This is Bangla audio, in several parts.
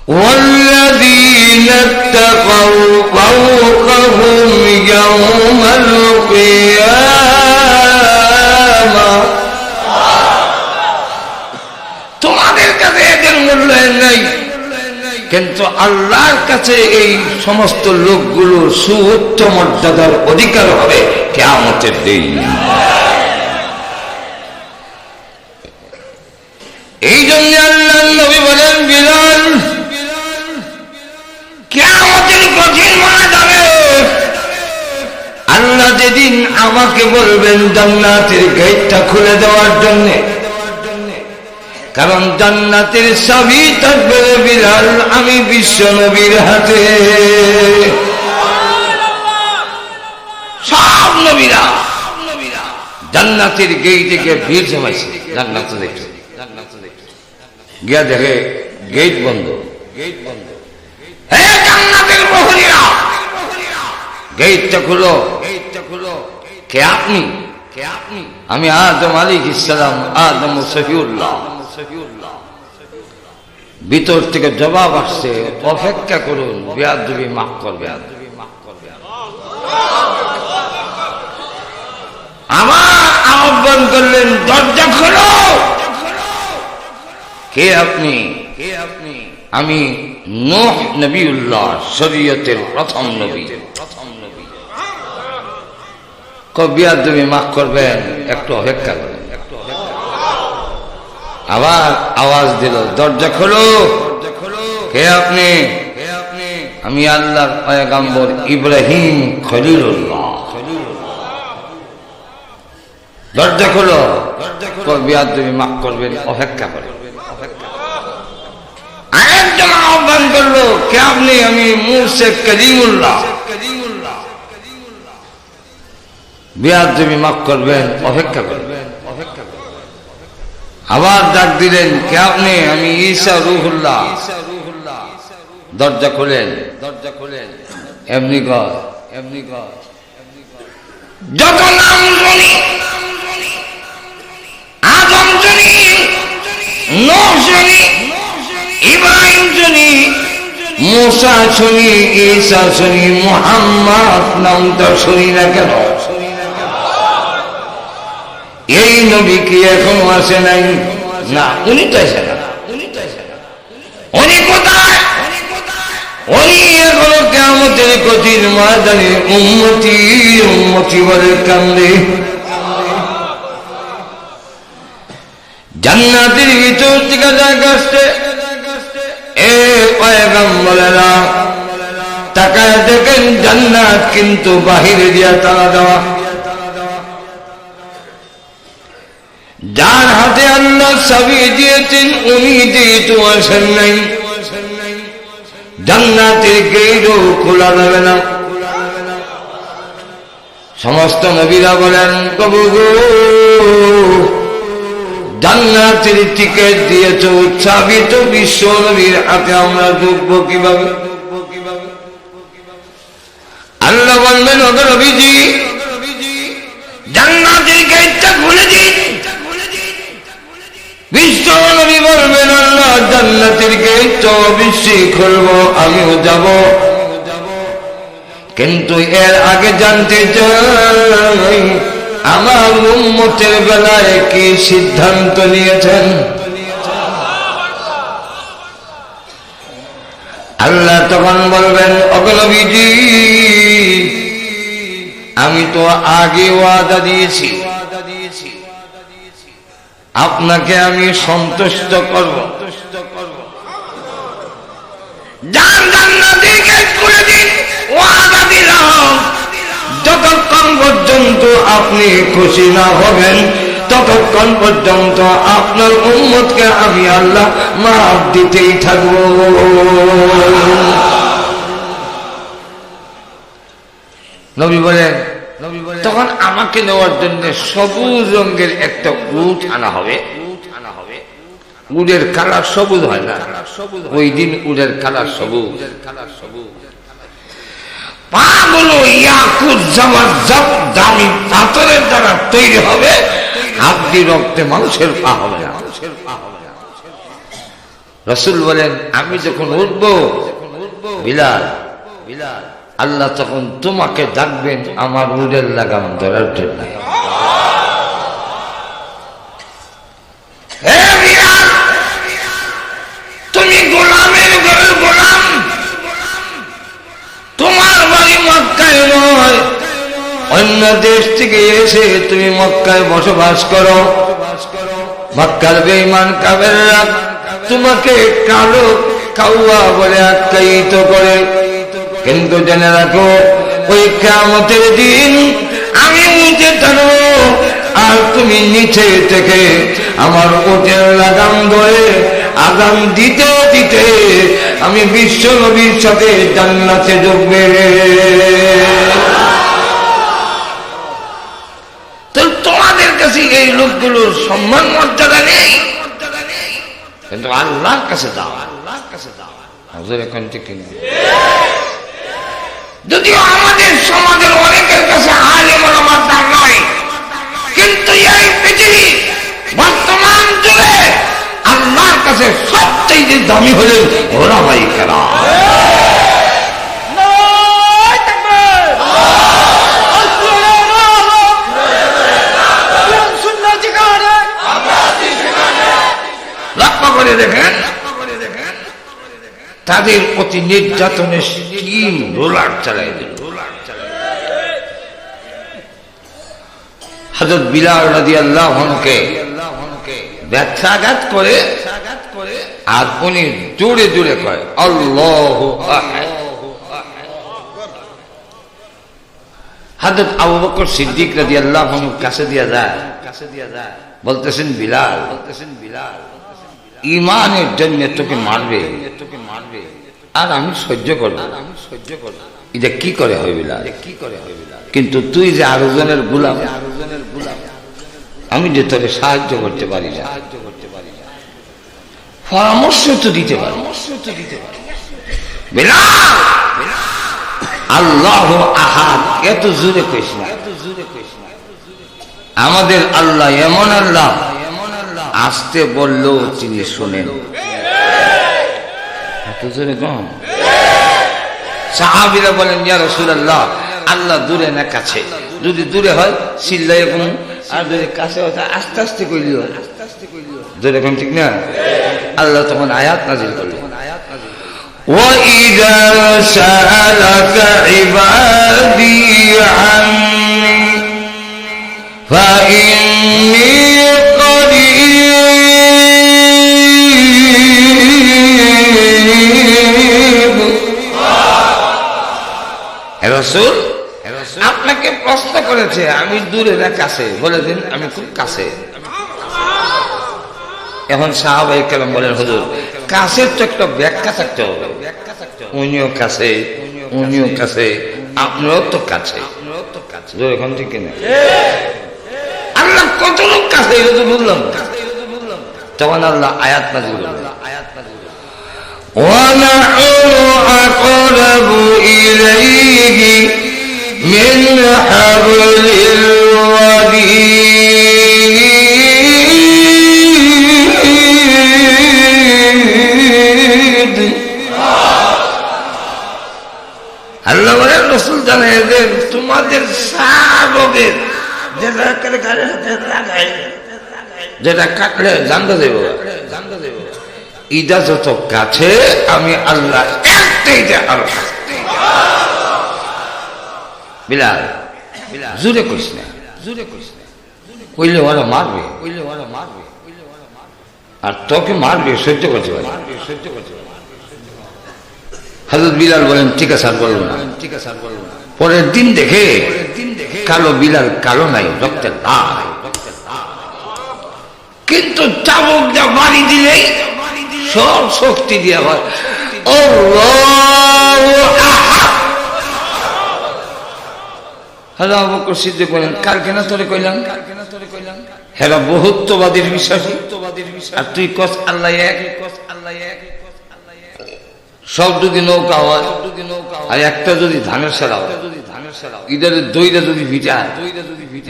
والذين اتقوا فوقهم يوم القيامة তোমাদের কাছে এদের মূল্যায়ন নাই, কিন্তু আল্লাহর কাছে এই সমস্ত লোকগুলো সুউচ্চ মর্যাদার অধিকার হবে কিয়ামতের দিন। এই জন্য আল্লাহ নবী বলেন, বিলাল কিয়ামতের কঠিন ময়দানে আল্লাহ যেদিন আমাকে বলবেন জান্নাতের গেটটা খুলে দেওয়ার জন্য, কারণ জান্নাতের চাবি থাকবে বিলাল আমি বিশ্ব নবীর হাতে। সব নবীরা জান্নাতের গেইটে গিয়ে ভিড় জমাইছে, জান্নাতে দেখছে, গিয়া দেখে গেট বন্ধ, গেট বন্ধ। হে জান্নাতের প্রহরীরা, গেটটা খুলো, গেটটা খুলো। কে আপনি? কে আপনি? আমি আদম আলাইহিস সালাম, আদম সফিউল্লাহ। ভিতর থেকে জবাব আসছে, অপেক্ষা করুন, বেয়াদবি মাফ করবে। আমার আহ্বান করলেন, দরজা খোলো। কে আপনি? কে আপনি? আমি নূহ নবিউল্লাহ, শরীয়তের প্রথম নবী। বেয়াদবি মাফ করবেন, একটু অপেক্ষা করেন। আবার আওয়াজ দিল, দরজা খোলো। কে আপনি? আমি আল্লাহর পয়গম্বর ইব্রাহিম খলিলুল্লাহ। দরজা খোলো। বেয়াদবি মাফ করবেন, অপেক্ষা করেন। আরেকজন আহ্বান করলো, কে আপনি? আমি মুসা কালিমুল্লাহ। বেয়াদবি মাফ করবেন, অপেক্ষা করবেন। আবার ডাক দিলেন, কে আপনি? আমি ঈসা রূহুল্লাহ। দরজা খোলেন, দরজা খোলেন। এমনি কর, এমনি কর। যত নাম শুনি, আদম শুনি, নূহ শুনি, ইব্রাহিম শুনি, মুসা শুনি, ঈসা শুনি, মুহাম্মদ নামটা শুনি না কেন? এই নবী কি এখনো আসে নাই? না, উনি তো আসে না। উনি কোথায়? উনি এখনো কিয়ামতের কঠিন ময়দানে উম্মতি উম্মতি বলে কান্দে। জান্নাতের ভিতর থেকে জায়গা আসছে, এ পয়গম্বরেরা তাকায় দেখেন জান্নাত কিন্তু বাহিরে দিয়া তালা দেওয়া। যার হাতে আল্লাহ চাবি দিয়েছেন উনি যেহেতু আসেন নাই, জান্নাতের গেটও খোলা যাবে না। সমস্ত নবীরা বলেন, প্রভু গো, জান্নাতের টিকিট দিয়েছ, চাবি তো বিশ্ব নবীর হাতে, আমরা ঢুকবো কিভাবে? আল্লাহ বলবেন, ওগো নবীজি, জান্নাতের গেটটা খুলে দিন। বিশ্ব নবী বলবেন, আল্লাহ জান্নাতের গেট তো অবশ্যই খুলবো, আমিও যাব, কিন্তু এর আগে জানতে চাই আমার উম্মতের বেলায় কি সিদ্ধান্ত নিয়েছেন? আল্লাহ তখন বলবেন, ওগো নবীজি, আমি তো আগে ওয়াদা দিয়েছি, আপনাকে আমি সন্তুষ্ট করব। জান্নাতের গেট খুলে দিন, ওয়াদা দিলাম, যতক্ষণ পর্যন্ত আপনি খুশি না হবেন ততক্ষণ পর্যন্ত আপনার উম্মতকে আমি আল্লাহ মাফ দিতেই থাকবো। নবী বলেন, তখন আমাকে নেওয়ার জন্য সবুজ রঙের একটা উট আনা হবে। উটের কালার সবুজ হয় না, ওই দিন উটের কালার সবুজ। পাগুলো ইয়াকুত জবরদস্ত দামি পাথরের দ্বারা তৈরি হবে, হাড্ডি রক্তে মানুষের পা হবে না। রাসূল বলেন আমি যখন উঠবো বিলাল আল্লাহ তখন তোমাকে ডাকবেন আমার উটের লাগাম ধরার জন্য। হে বিলাল, তুমি গোলামের ঘরের গোলাম, তোমার বাড়ি মক্কায় নয়, অন্য দেশ থেকে এসে তুমি মক্কায় বসবাস করো। মক্কার বেঈমান কাফেররা তোমাকে কালো কাউয়া বলে আখ্যায়িত করে, কিন্তু জেনে রাখো ওই কিয়ামতের দিন আমি উঠে থাকবো আর তুমি নিচে থেকে আমার উটের লাগাম ধরে আগাম দিতে দিতে আমি বিশ্ব নবীর সাথে জান্নাতে ঢুকবে। তো তোমাদের কাছে এই লোকগুলোর সম্মান মর্যাদা নেই, কিন্তু আল্লাহর কাছে দাও, আল্লাহর কাছে দাও। এখন ঠিক যদিও আমাদের সমাজের অনেকের কাছে আলেম ওলামার দাম নয়, কিন্তু এই পৃথিবী বর্তমান যুগে আল্লাহর কাছে সবচেয়ে দামি হলেন ওলামায়ে কেরাম। লক্ষ্য করে দেখেন তাদের প্রতি নির্যাতনের স্কিম রোলার চালাই দিল। হযরত বিলাল রাদিয়াল্লাহু আনহুকে ব্যথাঘাত করে আর উনি জোরে জোরে কয় আল্লাহু আহাদ। হযরত আবু বকর সিদ্দিক রাদিয়াল্লাহু আনহু কাছে দিয়া যায়, বলতেছেন বিলাল ঈমানের জন্য তোকে মারবে আর আমি সহ্য করব, এটা কি করে হয় বিলাল? কিন্তু তুই যে আরো জনের গোলাম, আমি যে তোকে সাহায্য করতে পারি না, পরামর্শ তো দিতে পারি। বিলাল আল্লাহু আহাদ এত জোরে কইস না, আমাদের আল্লাহ এমন আল্লাহ আসতে বললেও তিনি শোনেন। সাহাবীরা বলেন ইয়া রাসূলুল্লাহ আল্লাহ দূরে না কাছে? যদি দূরে হয় চিল্লাইয়া কম, আর যদি কাছে হয় আস্তে আস্তে কইলিও, দূরে কম, ঠিক না? আল্লাহ তখন আয়াত নাযিল করলেন وَإِذَا سَأَلَكَ عِبَادِي عَنِّي فَإِنِّي রাসূল আপনাকে প্রশ্ন করেছে আমি দূরে না কাছে, বলে দিন আমি খুব কাছে। এখন সাহাবায়ে কেরাম বলেন হুজুর কাছের তো একটা ব্যাখ্যা থাকতে হবে, উনিও কাছে উনিও কাছে আপনিও তো কাছে, এখন ঠিক কিনা? আল্লাহ কত লোক কাছে এটা তো বুঝলাম। তখন আল্লাহ আয়াত নাযিল করলেন وَنَحْنُ أَقْرَبُ إِلَيْهِ مِنْ حَبْلِ الْوَرِيدِ। আল্লাহ বলেন রাসূল জানায় দেন তোমাদের শাবকের যেটা কাটলে জানতে দেব, ইদা যত কাছে আমি আল্লাহ একটাই আরো। বিলাল জোরে কইস না, কইলে ওরা মারবে, আর তোকে মারবে সহ্য করতে পারবে। হযরত বিলাল বলেন ঠিক আছে আর বলবো না। পরের দিন দেখে কালো বিলাল কালো নাই, রক্তের লাল, কিন্তু চাবুক যা বাড়ি দিলেই সব শক্তি দিয়ে হয় আল্লাহু আবু বকর সিদ্দিক বলেন কালকে না তোরে কইলাম হেরা বহুত্ববাদীর বিশ্বাসী, আর তুই কস আল্লাহ এক। সব যদি নৌকা হয় আর একটা যদি ধানের সেরা হয়, ইদারে দইটা যদি ভিটা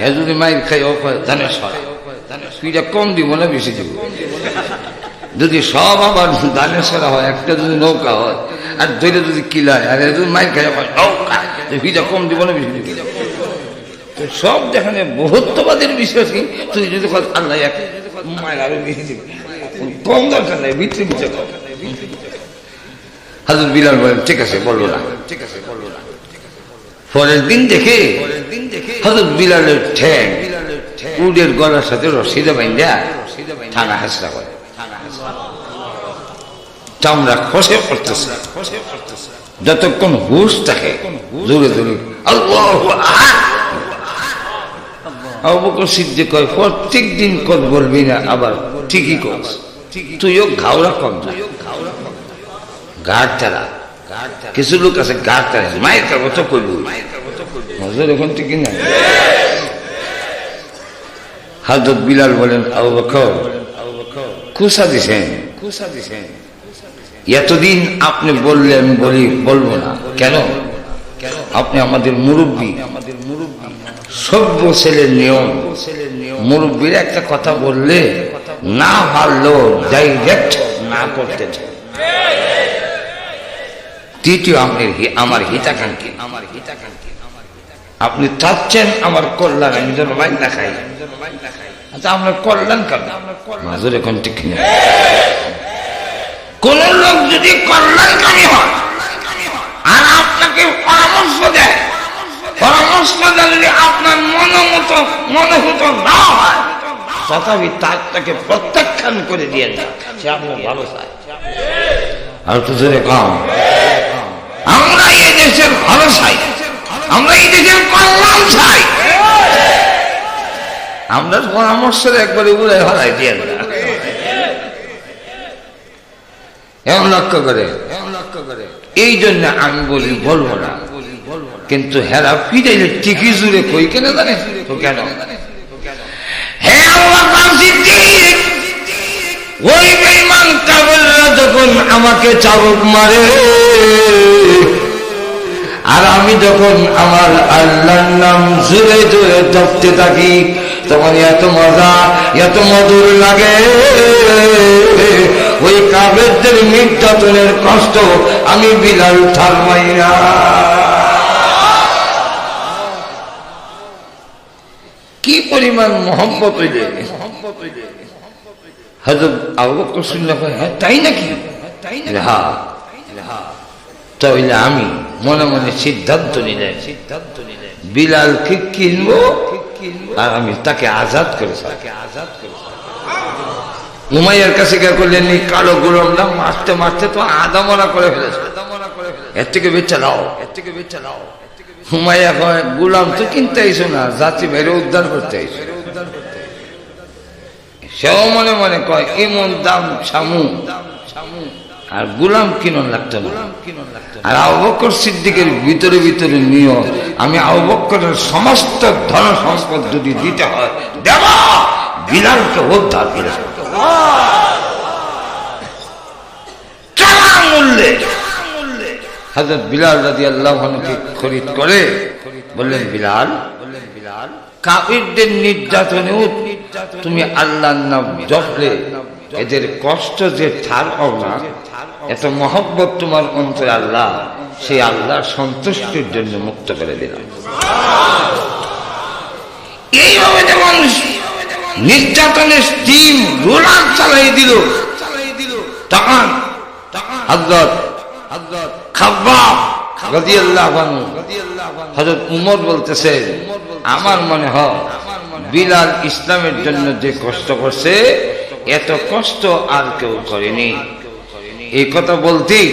হ্যাঁ যদি মাইর খাই ধানের সরা, তুইটা কম দিব না বেশি দিব? যদি সব আবার ধানের সেরা হয়, একটা যদি নৌকা হয় আর ধরে যদি কিলায় আর যদি মাইর খায় নৌকা, ভিজা কম দিব না বেশি দিব? সব যেখানে বহুত্ববাদের বিশ্বাসী, তুই যদি আল্লাহ এক মায়ের আরো বেশি দিবি, কম দরকার নেই, ভিতরে ভিতরে কম। হযরত বিলাল বলেন ঠিক আছে বললো না, ঠিক আছে বললো না। পরের দিন দেখে হযরত বিলালের ঠ্যাং উটের গলার সাথে রশিদে বাইন্ধা টানা হেঁচড়া করে, চামড়া খসে পড়তেছে। যতক্ষণ হুশ থাকে জোরে জোরে আল্লাহু আকবার। আবু বকর সিদ্দিক কয় প্রত্যেক দিন কত বলবি না, আবার ঠিকই কর, তুইও ঘাওড়া কম না, গাড় চালা। কিছু লোক আছে গাড় চালা, মায়ের কাগজ করবি নজর এখন ঠিকই না। হযরত বিলাল বলেন আবু বকর খুশা দিছেন, খুশা দিছেন, এতদিন আপনি বললেন বলবো না কেন? আপনি আমাদের মুরব্বী, সভ্য ছেলের নিয়ম, মুরব্বীর একটা কথা বললে না পারলেও ডাইরেক্ট না করতে চাই। তৃতীয় আমার হিতাকাঙ্ক্ষী, আপনি চাচ্ছেন আমার কল্যাণ, আমি যেন বাইক না খাই। আচ্ছা আপনার কল্যাণ কেন? মাজুর এখন ঠিক নেই। কোন লোক যদি কল্যাণকামী হয় আর আপনাকে পরামর্শ দেয়, পরামর্শটা যদি আপনার মনোভূত না হয়, তথাপি তাকে প্রত্যাখ্যান করে দিয়ে দেয়, সে আপনার ভালো চায়। আর তো জোরে কম, আমরা এই দেশের ভালো চাই, আমরা এই দেশের কল্যাণ চাই, আমরা পরামর্শের একবারে উড়ে হারাই দিয়ে দেয়। এমন লক্ষ্য করে, এই জন্য আমি বলি বলবো না, কিন্তু হেরা ফিরাইলে ঠিকই জুড়ে কই কেন জানে তো কেন? হ্যাঁ ওই বেঈমান কাফেররা যখন আমাকে চাবুক মারে আর আমি যখন আমার আল্লাহর নাম জোরে জোরে জপতে থাকি, তখন এত মজা, এত মধুর লাগে। ওই কাফেরদের নির্যাতনের কষ্ট আমি বিলাল থামাই না। কি পরিমাণ মহব্বত হইলে হযরত আবু বকর শুনলে হ্যাঁ তাই নাকি? হ্যাঁ, তাহলে আমি মনে মনে সিদ্ধান্ত নিলেন বিলালকে কিনবো আর আমি তাকে আজাদ করে উমাইয়ার কাছে গিয়ে করলেন এই কালো গোলামটা মারতে মারতে তো আদা মরা করে ফেলেছে, এর থেকে বেচা দাও, এর থেকে বেচা দাও। উমাইয়া কয় গোলাম তো কিনতে আইসো না, জাতি বাইরে উদ্ধার করতে আইসো। সেও মনে মনে কয় এমন দাম ছামু আর গোলাম কিনন লাগতো না। আর আবু বকর সিদ্দিকের ভিতরে ভিতরে নিও, আমি আবু বকরের সমস্ত ধন সম্পদ যদি দিতে হয় দেব, বিলালকে উদ্ধার করে মূল্যে হযরত বিলাল রাদিয়াল্লাহু আনহুকে খরিদ করে বললেন বিলাল, কাফিরদের নির্যাতনেও তুমি আল্লাহর নাম জপলে এদের কষ্ট যে ঠার পাও না, এত মহব্বত তোমার অন্তরে আল্লাহ, সেই আল্লাহর সন্তুষ্টির জন্য মুক্ত করে দিলাম। এইভাবে যেমন নির্যাতনের স্টিম রোলার চালাই দিল, তখন হযরত খাব্বাব রাদিয়াল্লাহু আনহু হযরত উমর বলতেছে আমার মনে হয় বিলাল ইসলামের জন্য যে কষ্ট করছে এত কষ্ট আর কেউ করেনি। এই কথা বলতেই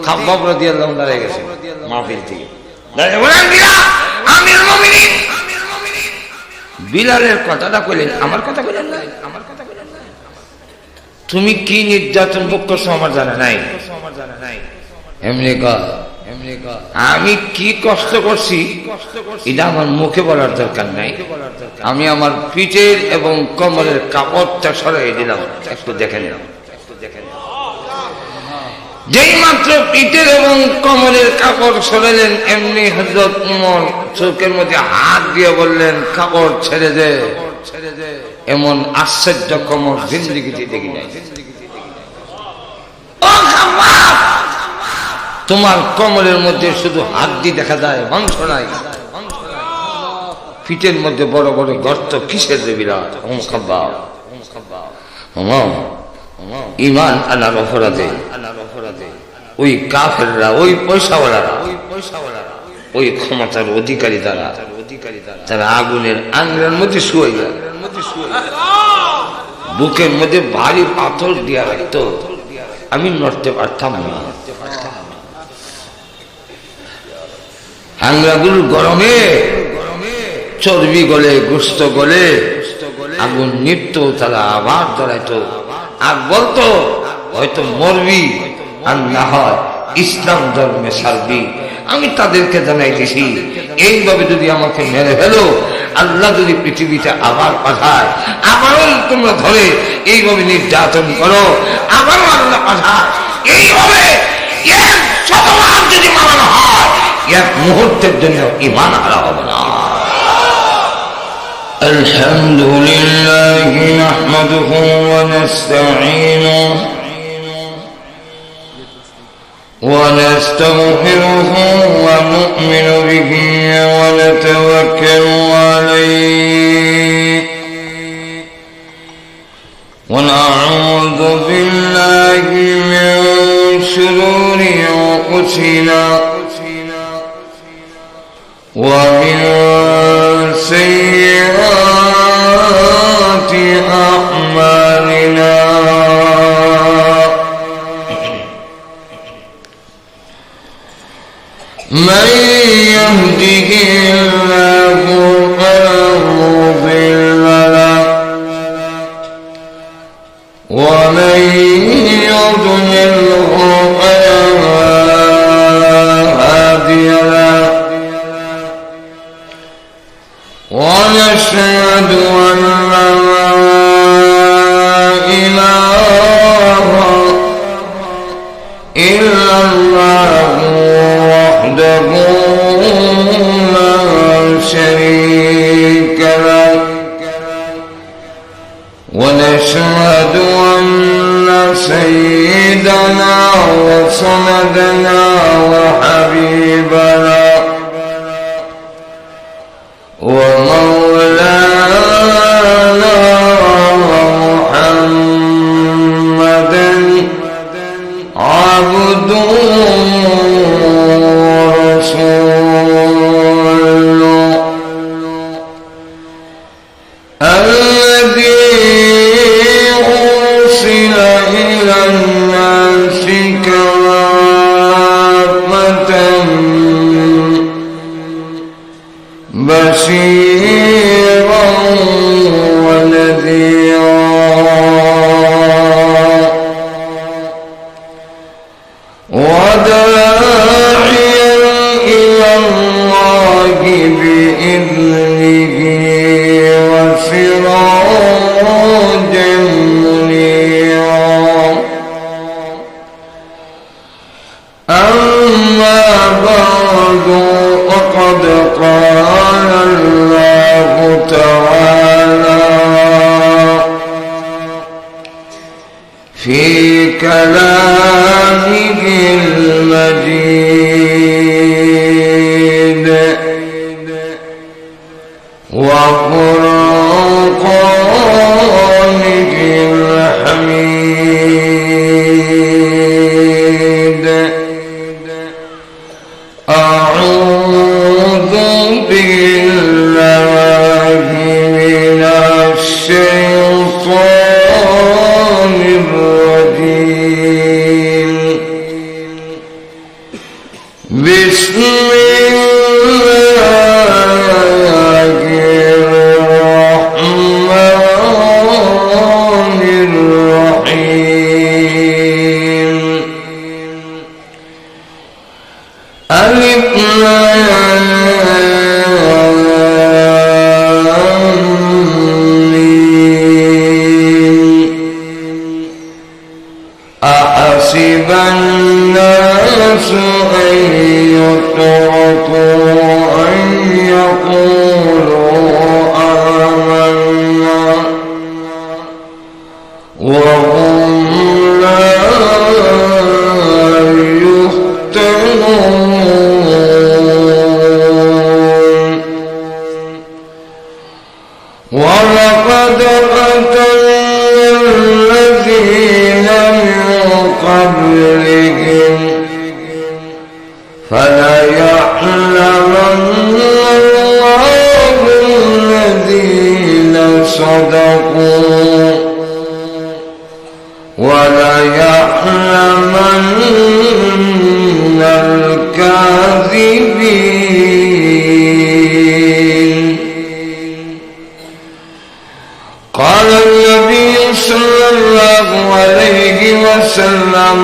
খাব্বাব রাদিয়াল্লাহু আনহু দাঁড়িয়ে গেছে মাহফিল থেকে, আমিরুল মুমিনিন বিলালের কথাটা কইলেন, আমার কথা কইলেন না, আমার কথা কইলেন না। তুমি কি নির্যাতন ভোগ করছো আমার জানা নাই, এমনি আমি কি কষ্ট করছি এটা আমার মুখে বলার দরকার নাই। আমি আমার পিঠের এবং কোমরের কাপড়টা সরাই দিলাম, একটু দেখে নিলাম। যেই মাত্র পিঠের এবং কোমরের কাপড় সরালেন, এমনি হযরত উমর চোখের মধ্যে হাত দিয়ে বললেন কাপড় ছেড়ে দে। এমন আশ্চর্য কোমর জিন্দেগিতে দেখি নাই। ও খাম্বাব, তোমার কোমরের মধ্যে শুধু হাড্ডি দেখা যায়, মাংস নাই। পিঠের মধ্যে বড় বড় গর্ত কিসের যে বিরাট। ইমান আনার অপরাধে ওই কাফেররা, ওই পয়সাওয়ালারা, ওই ক্ষমতার অধিকারী তারা আগুনের আঙ্গের মধ্যে শুয়ে যায়, বুকের মধ্যে ভারী পাথর দিয়া রাখতো, আমি নড়তে পারতাম না। আঙ্গরাগুলোর গরমে চর্বি গলে, গোস্ত গলে, আগুন নিপ্ত, তারা আবার দাঁড়াইতো আর বলতো হয়তো মরবি আর না হয় ইসলাম ধর্মে সারবি। আমি তাদেরকে জানাইতেছি, এইভাবে যদি আমাকে মেরে ফেলো, আল্লাহ যদি পৃথিবীতে আবার পাঠায়, আবারও তোমরা ধরে এইভাবে নির্যাতন করো, আবারও আল্লাহ পাঠায়, এইভাবে শতবার যদি মানানো হয়, এক মুহূর্তের জন্য ঈমান হারা হবে না। আলহামদুলিল্লাহ নাহমাদুহু ওয়া নাস্তাঈনুহু ونستغفره ونؤمن به ونتوكل عليه ونعوذ بالله من شرور أنفسنا ومن سيئات أعمالنا من يهده الله فلا مضل له ومن يضلله فلا هادي له ونشهد أن لا إله إلا الله وحده لا شريك له ونشهد أن سيدنا وسندنا وحبيبنا ومولانا محمدا عبده ورسوله الذي أرسل إلى الناس كافة بشيرا ونذيرا وداعيا إلى الله بإذنه وسراجا منيرا أما بعد فقد قال الله تعالى في كلامه المجيد وفرقانه الحميد أعوذ بالله من الشيطان الرجيم بسم الله الرحمن الرحيم ألف لام أحسب الناس أن يتركوا أن يقولوا آمنا وهم لا الكاذبين قال النبي صلى الله عليه وسلم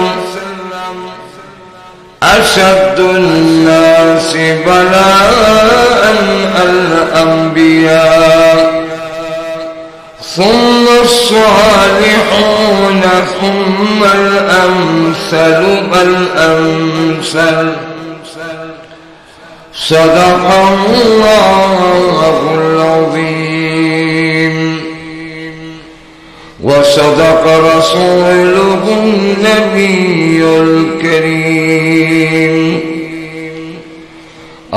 أشد الناس بلاء الأنبياء ثم الصالحون ثم الأمثل فالأمثل صدق الله العظيم وصدق رسوله النبي الكريم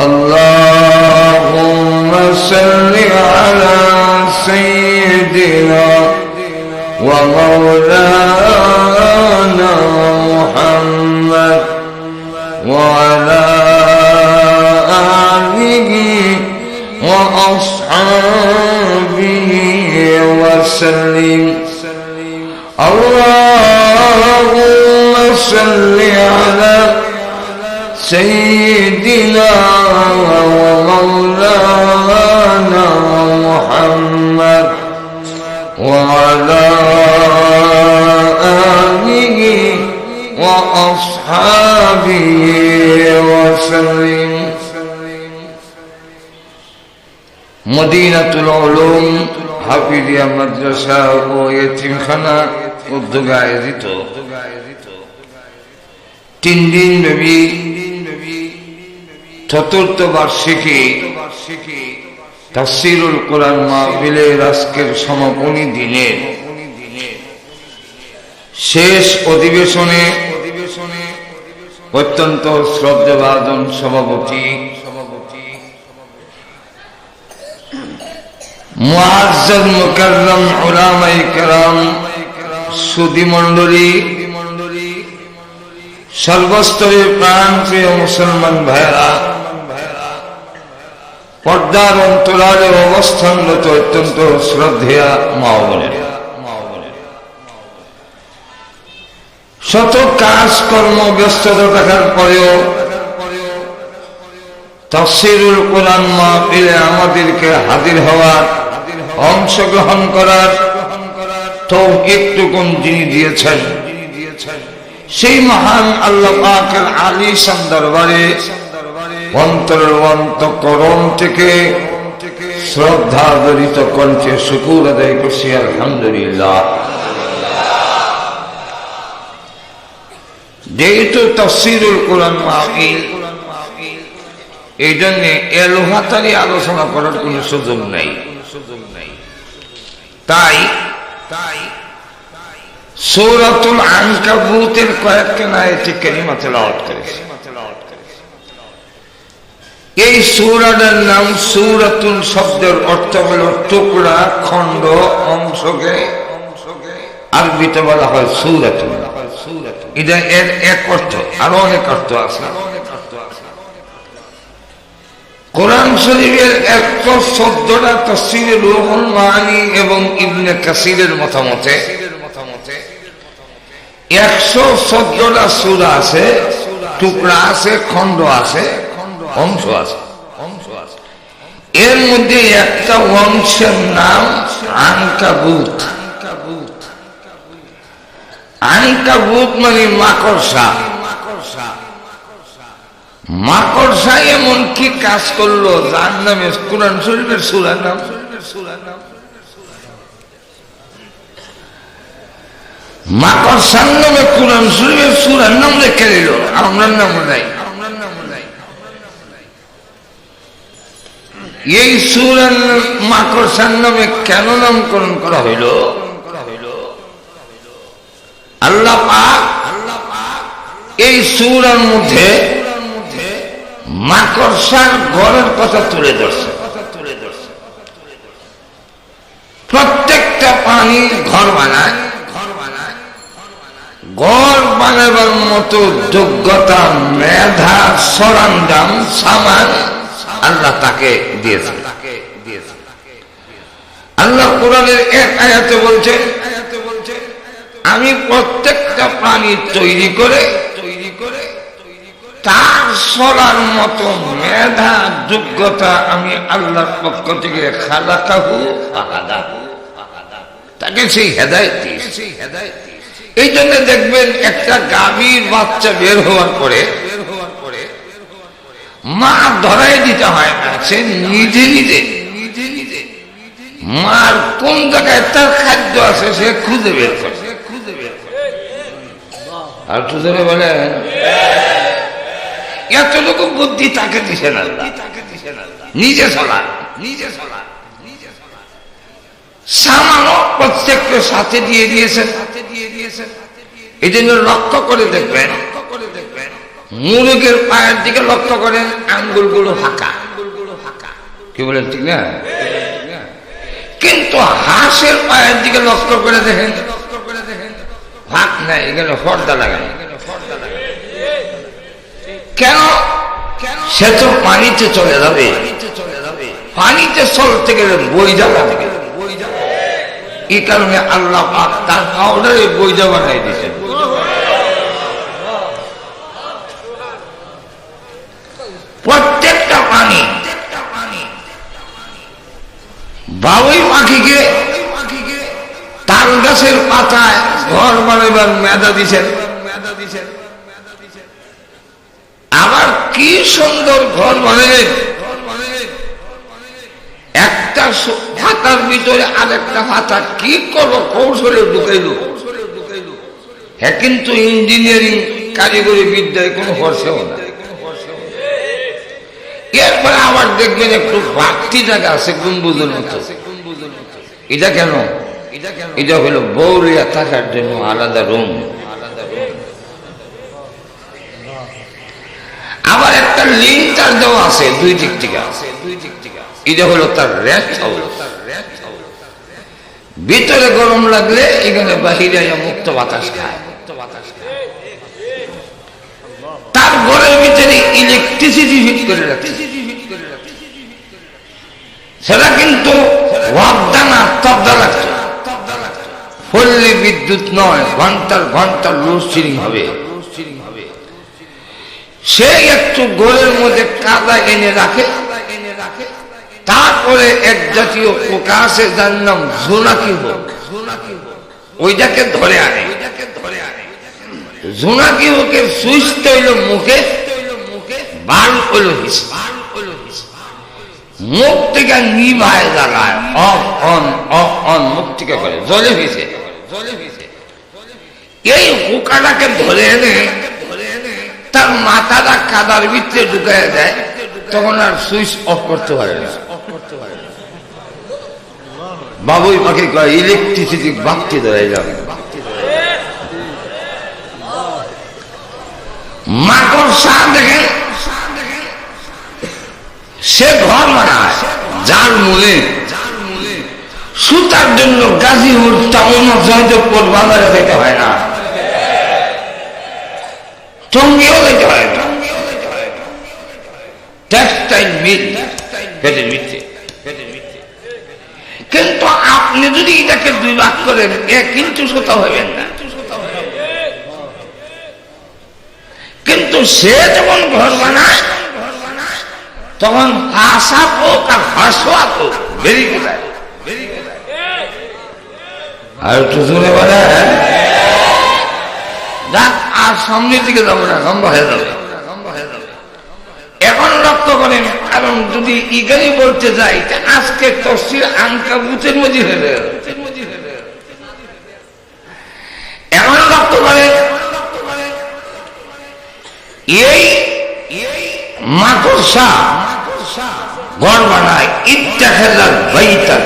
اللهم صل على سيدنا ومولانا محمد وعلى آله وأصحابه وسلم اللهم صل على سيدنا ومولانا محمد وعلى آله وأصحابه وسلم মদিনাতুল উলুম হাফিজিয়া মাদ্রাসা ও ইতিমখানা উদ্যোগে আয়োজিত 3 দিন ব্যাপী চতুর্থ বার্ষিকী তাফসীরুল কোরআন মাহফিলের আজকের সমাপনী দিনের শেষ অধিবেশনে অত্যন্ত শ্রদ্ধাভাজন সভাপতি মুআজ্জাজ মুকাররম উলামায়ে কেরাম সুধী মণ্ডলী সর্বস্তরের প্রাণপ্রিয় মুসলমান ভাইরা পর্দার অন্তরালে অবস্থানরত অত্যন্ত শ্রদ্ধেয়া মা ও বোনেরা শত কাজকর্ম ব্যস্ততা থাকার পরেও তাফসীরুল কোরআন মাহফিলে আমাদেরকে হাজির হওয়ার অংশগ্রহণ করার তৌফিকটুকুন যিনি দিয়েছেন সেই মহান আল্লাহ পাকের আলিশান দরবারে অন্তরের অন্তঃকরণ থেকে শ্রদ্ধা জড়িত কণ্ঠে শুকর আদায় করছি আলহামদুলিল্লাহ। যেহেতু তাফসীরুল কোরআন মাহফিল, এই জন্য এলোহাতারি আলোচনা করার কোন সুযোগ নাই। তাই সূরাতুল আনকাবুতের কয়েকটা আয়াতে কারিমা তেলাওয়াত করেছি। এই সূরাটার নাম সূরাতুল শব্দের অর্থ হলো টুকরা, খণ্ড, অংশকে আরবিতে বলা হয় সূরাতুল। এটা এর এক অর্থ, আরো অনেক অর্থ আছে। কোরআন শরীফের 114টা তাফসীরে রুহুল মাআনি এবং ইবনে কাসিরের মতামতে 114টা সূরা আছে, টুকরা আছে, খণ্ড আছে, অংশ আছে। এর মধ্যে একটা অংশের নাম আনকাবুত। আনকাবুত মানে মাকড়সা। মাকড়সা এমন কি কাজ করলো যার নামে কোরআন শরীফের সূরার নাম। মাকড়সার নামে কোরআন শরীফের সূরার নাম রেখে দিল, আমরা নাম নাই। এই সূরার মাকড়সার নামে কেন নামকরণ করা হইল? আল্লাহ পাক এই সূরার মধ্যে মাকড়সার ঘরের কথা তুলে ধরছে। প্রত্যেকটা প্রাণী ঘর বানায়, ঘর বানাবার মতো যোগ্যতা, মেধা, সরঞ্জাম, সামান আল্লাহ তাকে দিয়েছে। আল্লাহ কোরআনের এক আয়াতে বলছে, আমি প্রত্যেকটা প্রাণী তৈরি করে তার চলার মতো মেধা যোগ্যতা আমি আল্লাহর পক্ষ থেকে খালাকাহু ফাহাদা, তাকে সেই হেদায়েত দিয়েছি। এই জন্য দেখবেন একটা গাভীর বাচ্চা বের হওয়ার পরে মা ধরাই দিতে হয় না, সে নিজে নিজে মার কোন জায়গায় তার খাদ্য আছে সে খুঁজে বের করে। আর তো ধরে বলেন এতটুকু বুদ্ধি তাকে দিছেন আল্লাহ, নিজে চলা সামানো প্রত্যেককে সাথে দিয়ে দিয়েছেন। এই জন্য লক্ষ্য করে দেখবেন, মুরগের পায়ের দিকে লক্ষ্য করেন, আঙ্গুলগুলো ফাঁকা, কি বলেন ঠিক না? কিন্তু হাঁসের পায়ের দিকে লক্ষ্য করে দেখেন, ফাঁক নাই, এখানে পর্দা লাগানো। কেন? সে তো পানিতে চলে যাবে, পানিতে চলতে গেলে বই যাবে, এই কারণে আল্লাহ পাক তার পাউডারে বই যাওয়া বানাই দিয়েছেন। প্রত্যেকটা পানি বাবুই পাখিকে তাল গাছের পাতায় ঘর বানাইবার মেধা দিছেন। আবার কি সুন্দর ঘর বানালেন, একটা পাতার ভিতরে আরেকটা পাতা কি করলো কৌশলে ঢুকাইল। হ্যাঁ, কিন্তু ইঞ্জিনিয়ারিং কারিগরি বিদ্যায় কোনো হর্ষেও না। এরপরে আবার দেখবেন একটু বাড়তি জায়গা আছে গম্বুজের মতো। এটা কেন? এটা হলো বৌরিয়া থাকার জন্য আলাদা রুম। আবার একটা লিন্টার দেওয়া আছে দুই দিক থেকে, এটা হলো তার রেস্ট হাউস। ভিতরে গরম লাগলে এখানে বাহিরে মুক্ত বাতাস খায়। তার ঘরের ভিতরে ইলেকট্রিসিটি ফিট করে রাখছে, সেটা কিন্তু তবদা লাগছে। পল্লী বিদ্যুৎ নয়, ঘন্টার লোডশেডিং হবে। সে একটু ঘরের মধ্যে কাদা এনে রাখে, তারপরে এক জাতীয় পোকা আছে যার নাম জোনাকি হোক, ওইটাকে ধরে আনে। জোনাকি হোকের সুইচ তৈল মুখে, বাল হইল মুখ থেকে নিভায় জ্বালায়, অফ অন মুখ থেকে করে জলে ভিজে। এই পোকাটাকে ধরে এনে তার মাথাটা কাদার ভিতরে ঢুকায় দেয়, তখন আর সুইচ অফ করতে পারে না। বাবুই পাখি কয় ইলেকট্রিসিটি বাড়তে ধরে যাবে। মাকড়সা দেখেন, সে ঘর বানায় যার মূলে সুতার জন্য গাজীপুর টাউন জয়দেবপুর বাজারে যেতে হয় না, টঙ্গিও যেতে হয় না, টেক্সটাইল মিল পেটের ভিতরে। কিন্তু আপনি যদি এটাকে দুই ভাগ করেন, এক ইঞ্চি সুতা হবেন না। কিন্তু সে যখন ঘর বানায় তখন হাসা পোক আর হাসোয়া পোক বেরিয়ে যায়। আর একটু জোরে বলে যাক, আর সামনের দিকে যাবো না, লম্বা হয়ে যাবে। এখন লক্ষ্য করেন, কারণ যদি ইগানি বলতে যাই আজকে তফসির আনকাবুতের মধ্যে হয়ে যাবে। এখন লক্ষ্য করেন, এই মাকড়সা ঘর বানায় ইত্তাখাযাল বাইতান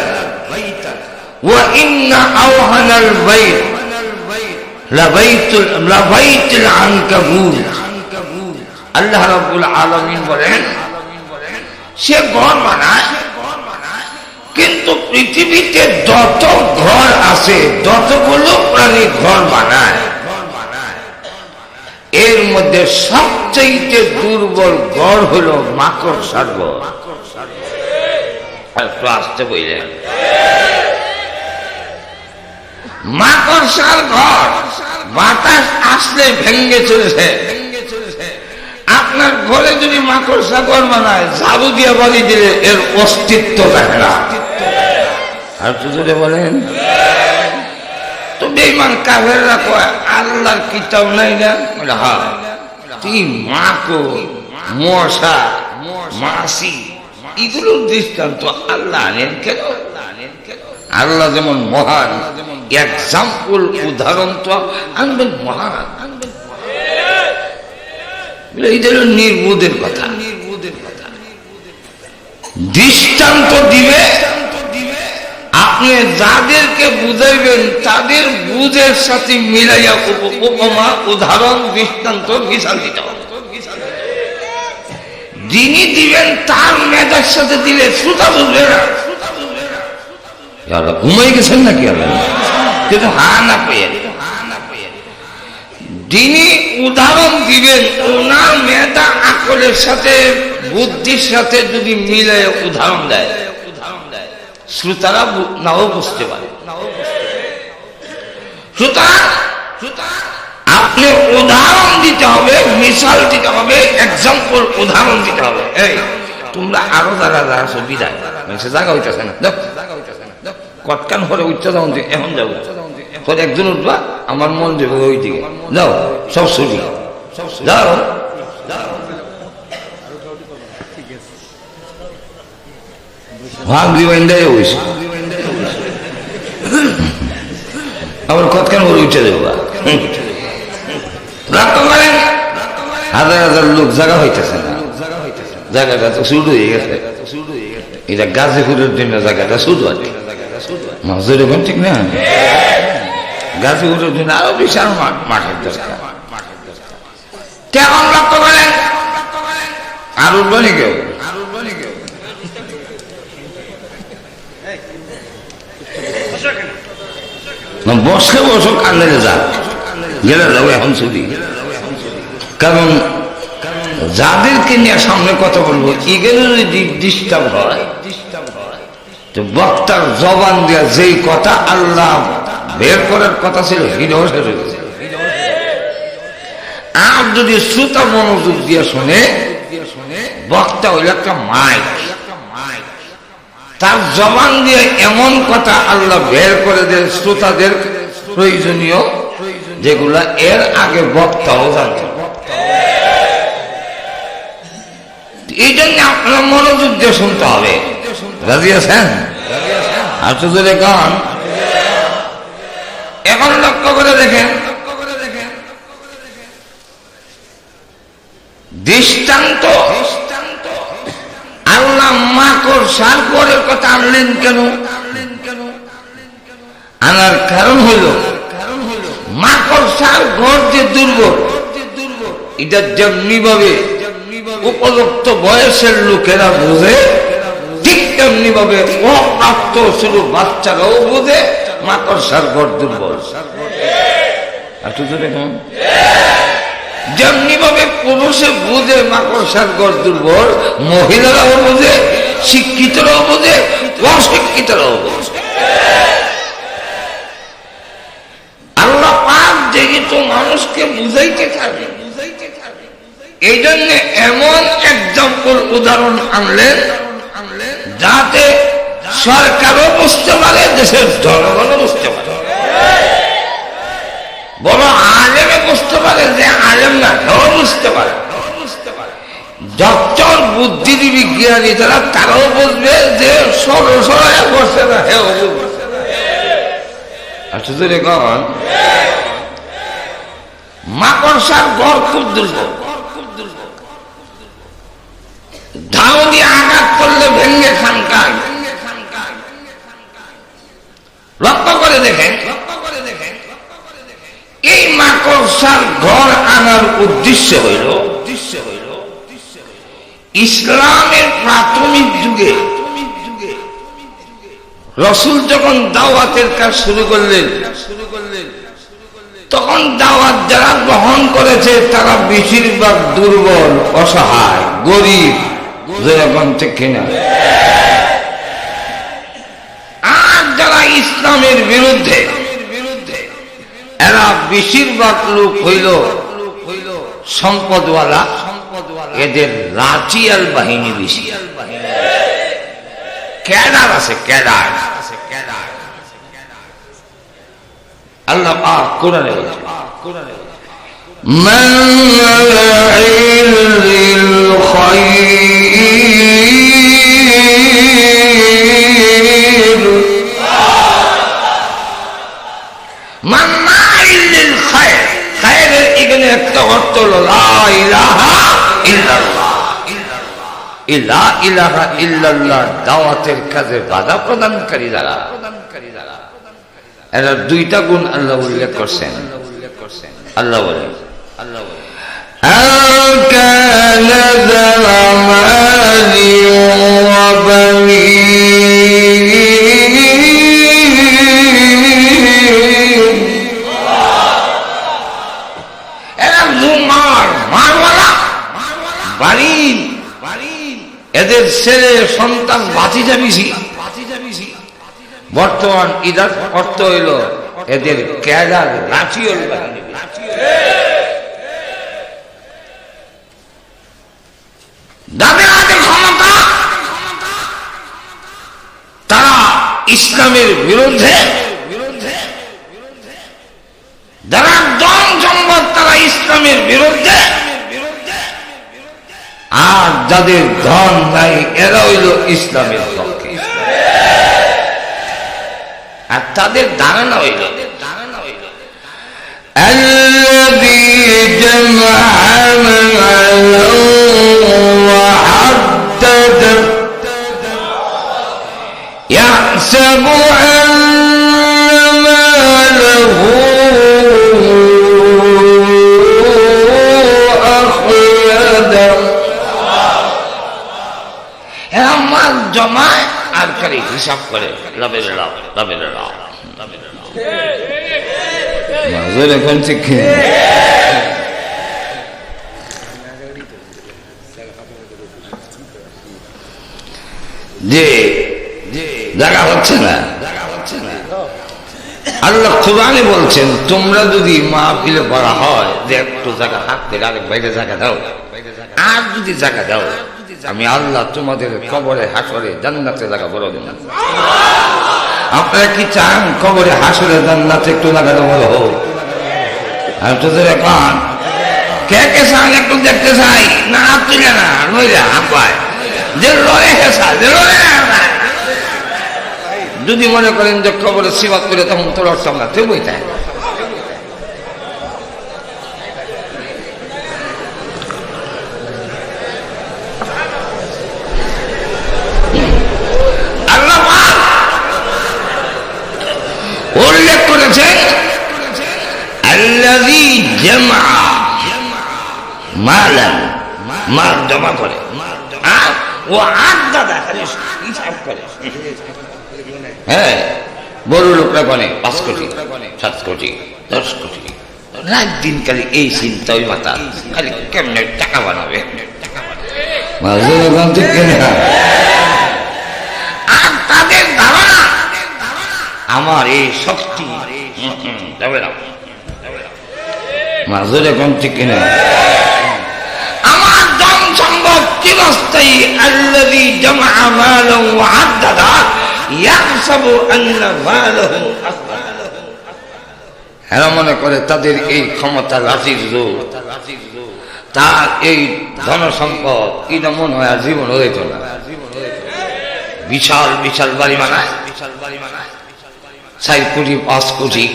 ওয়া ইন্না আওহানাল বাইত লাবাইতুল আনকাবুত। আল্লাহ রাব্বুল আলামিন বলেন, সে ঘর বানায়, কিন্তু পৃথিবীতে যত ঘর আছে, যতগুলো প্রাণী ঘর বানায়, এর মধ্যে সবচেয়ে দুর্বল ঘর হলো মাকড়সার ঘর। একটু আসতে বললেন, মাকড়সার ঘর বাতাস আসলে ভেঙে চলেছে। আপনি ঘরে যদি মাকড়সা ঘর বানায়, ঝাড়ু দিয়ে বাড়ি দিলে এর অস্তিত্ব থাকে না। আর তো যদি বলেন তো বেঈমান কাফেররা কয় আল্লাহর কিতাব নাই না? হ্যাঁ, তুই মাকড়, মশা, মাছি এগুলোর দৃষ্টান্ত আল্লাহ আনেন কেন? আল্লাহ যেমন মহান, এক্সাম্পল উদাহরণ তো আনবেন মহান। এইদের নির্বোধের কথা, দৃষ্টান্ত দিবে। আপনি যাদেরকে বুঝাইবেন তাদের বুঝের সাথে মিলাইয়া উপমা, উদাহরণ, দৃষ্টান্ত, মিশাল দিতে হবে। যিনি দিবেন তার মেজার সাথে দিলে শ্রোতা বুঝবে না। ঘুমাই গেছেন নাকি? কিন্তু হা না পেয়ে, যিনি উদাহরণ দিবেন ওনার মেধা আকলের সাথে, বুদ্ধির সাথে যদি মিলে উদাহরণ দেয়, শ্রোতারা নাও বুঝতে পারে। সুতরাং আপনি উদাহরণ দিতে হবে, মিসাল দিতে হবে, এক্সাম্পল উদাহরণ দিতে হবে। এই তোমরা আরো যারা যারা বিদায় জায়গা হইতেছে না, কটকান হলে উঠতে যাও, এখন যাবো পরে একজন উঠবা, আমার মন দেবে ওই দিকে, যাও সব ছুটি যাও। ভাগ দিবাইন্দাই হয়েছে, আবার কতক্ষণ হলে উঠে যাবো। হাজার হাজার লোক জায়গা হইতেছে না, জায়গাটা তো শুরু হয়ে গেছে। এটা গাজীপুরের জন্য জায়গাটা শুরু আছে, যেরকম ঠিক না? গাজীপুরের জন্য আরো বিশাল মাঠের দরকার। কেমন লক্ষ্য করেন? আর উঠবো নি কেউ? বসে বসো, কান্দে যা গেলে যাবো এখন ছুটি। কারণ যাদেরকে নিয়ে সামনে কথা বলবো এগুলো যদি ডিস্টার্ব হয়, তো বক্তার জবান দেওয়া যেই কথা আল্লাহ বের করার কথা ছিল সেটাও শেষ হয়ে গেছে। আর যদি শ্রোতা মনোযোগ দিয়ে শুনে, বক্তা হইল একটা মাইক, তার জবান দিয়ে এমন কথা আল্লাহ বের করে দেয় শ্রোতাদের প্রয়োজনীয়, যেগুলা এর আগে বক্তাও জানত। এই জন্য আপনারা মনোযোগ দিয়ে শুনতে হবে। রাজি আছেন? আর তো যদি গান এখন লক্ষ্য করে দেখেন, দৃষ্টান্ত আল্লাহ মাকড় সার পরের কথা আনলেন কেন? আনার কারণ হইল মাকড় সার ঘর যে দুর্বল, এটা যেমনি ভাবে উপযুক্ত বয়সের লোকেরা বোঝে, ঠিক তেমনি ভাবে অপ্রাপ্ত শুরু বাচ্চারাও বোঝে মাকড়সার ঘর দুর্বল। যেমনি ভাবে পুরুষে বোঝে মাকড়সার ঘর দুর্বল, মহিলারাও বোঝে, শিক্ষিতরাও বোঝে, অশিক্ষিতরাও বোঝে। আল্লাহ পাক যেহেতু মানুষকে বুঝাইতে থাকে, এই জন্য এমন এক্সাম্পল উদাহরণ আনলেন যাতে সরকারও বুঝতে পারে, দেশের জনগণও বুঝতে পারে, বড় আলেমে বুঝতে পারে যে আলেম না তাও বুঝতে পারে, ডক্টর বুদ্ধিজীবী জ্ঞানী যারা তারাও বুঝবে যে সরসরায় বসে না, হেও বুঝবে। আচ্ছা দেখুন, মাকড়সার ঘর খুব দুর্বল, ধাও দিয়ে আঘাত করলে ভেঙে খানকায়। লক্ষ্য করে দেখেন, এই মাকড়সার ঘর আনার উদ্দেশ্য হইল ইসলামের প্রাথমিক যুগে রাসূল যখন দাওয়াতের কাজ শুরু করলেন, তখন দাওয়াত যারা গ্রহণ করেছে তারা বেশিরভাগ দুর্বল, অসহায়, গরিব, যেরকম ঠিক কিনা। আর যারা ইসলামের বিরুদ্ধে, এরা বেশিরভাগ লোক হইল সম্পদওয়ালা, এদের রাচিয়াল বাহিনী বেশি, ক্যাডার আছে, ক্যাডার। আল্লাহ পাক কোরআনে বলেন মান লিল খায়র মান্নাইল লিল খায়র। খায়রের এখানে একটা অর্থ হলো লা ইলাহা ইল্লাল্লাহ। লা ইলাহা ইল্লাল্লাহ দাওয়াতের কাজে বাধা প্রদানকারী যারা, এরা দুইটা গুণ আল্লাহ উল্লেখ করছেন। আল্লাহ বলেন এদের ছেলে সন্তান বাঁচিয়ে বেশি। বর্তমান ইদার অর্থ হইল এদের ক্যাডার রাচিয়াল বাহিনী। যাদের হাতে ক্ষমতা তারা ইসলামের বিরুদ্ধে, যারা ধন সম্পদ তারা ইসলামের বিরুদ্ধে, আর যাদের ধন নাই এরা হইল ইসলামের পক্ষে। আর তাদের ধারণা হইল الذي جمع مالا وعدده يحسب أن ماله أخلده মাল জমায় আর করে হিসাব করে লাভের লাভ, লাভের লাভ। এখন ঠিক যে জায়গা হচ্ছে না। আল্লাহ কোরআনে বলছেন তোমরা যদি মাহফিলে পড়া হয় যে একটু জায়গা হাত থেকে আরেক বাইরে জায়গা দাও, আর যদি জায়গা দাও আমি আল্লাহ তোমাদের কবরে হাসরে জান্নাতে জায়গা বড় দেব। আপনারা কি চান কবরে হাসরে জান্নাতে একটু জায়গা বড় হোক? আমি তো কান কে কে চান একটু দেখতে চাই না? তুলে না নইলে হাঁপায় যে লড়ে হেসা যে লড়ে। যদি মনে করেন যে কবরে সিবাত করে তখন তোলার সামনে তে বইতে উল্লেখ করেছেন আল্লাযী জামা মালান, মাল জমা করে, ও আদাদা হিসাব করে। হ্যাঁ, বড় লোকরা বলে 5 কোটি 7 কোটি 10 কোটি, রাত দিন খালি এই চিন্তা ওই মাথা, খালি কেমনে টাকা বানাবে। আর তাদের ধারণা আমার এই শক্তি যাবে না। মাজুর এখন ঠিক কিনা আমার ধন সম্পদ চিরস্থায়ী। আল্লাযী জামা মালাহু ওয়া আদ্দাদা ইয়াহসাবু আন্না মালাহু আখলাদা। এরা মনে করে তাদের এই ক্ষমতা রাশির জোর, তার এই ধন সম্পদ এটা মনে হয় জীবন হইত না। বিশাল বিশাল বাড়ি বানায়, 4 কোটি 5 কোটি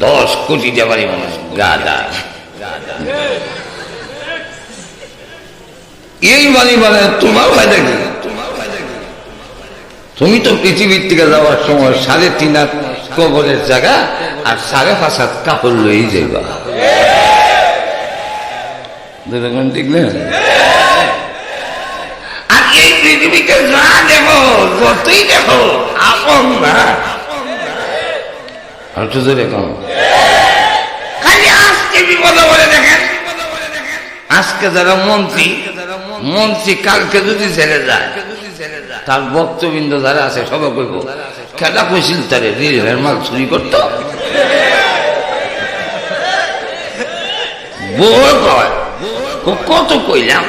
10 কোটি দিয়ে বাড়ি বানায়। গাদা এই বাড়ি বানায় তোমার ফায়দা কি? তুমি তো পৃথিবীর থেকে যাওয়ার সময় 3.5 হাত কবরের জায়গা আর 5.5 হাত কাপড় লই যাইবা। ঠিক না? আর এই পৃথিবীকে যা দেখো, যতই দেখো আপন না। আর তো জোরে কম, খালি আজকে বিপদ বলে দেখেন। আজকে যারা মন্ত্রী কালকে যদি ছেড়ে যায়, তার ভক্তবৃন্দ যারা আছে সবাই কইব খেলা কইছিল তারে রিলের মাল চুরি করতো। বউ কয় কত কইলাম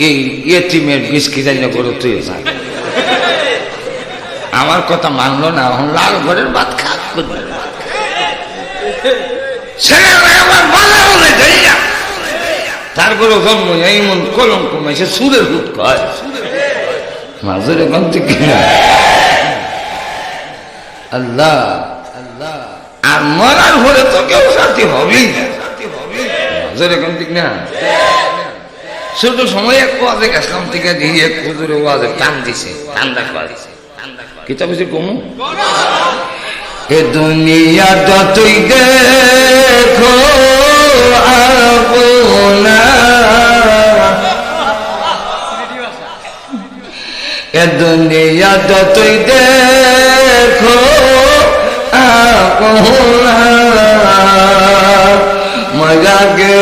এই ইয়েতিমের বিষ কি জানি না করে তুই আমার কথা মানলো না, এখন লাল ঘরের ভাত খা করবে তারপরে জন্ম এমন কলঙ্ক মাইছে সুরের হুট কয় মাজুর এখন থেকে আল্লাহ আল্লাহ আর মরার পরে তো কেউ সাথী হবেই না, মাজুর এখন ঠিক না। ছোট সময় এক ওয়াজে গেছিলাম থেকে দিয়ে এক হুজুরে ওয়াজে টান দিছে, ঠান্ডা খাওয়া দিছে কিতাব হচ্ছে কমু এ দুনিয়া যতই দেখো আপনা, এ দুনিয়া যতই দেখো আপনা, মজা গে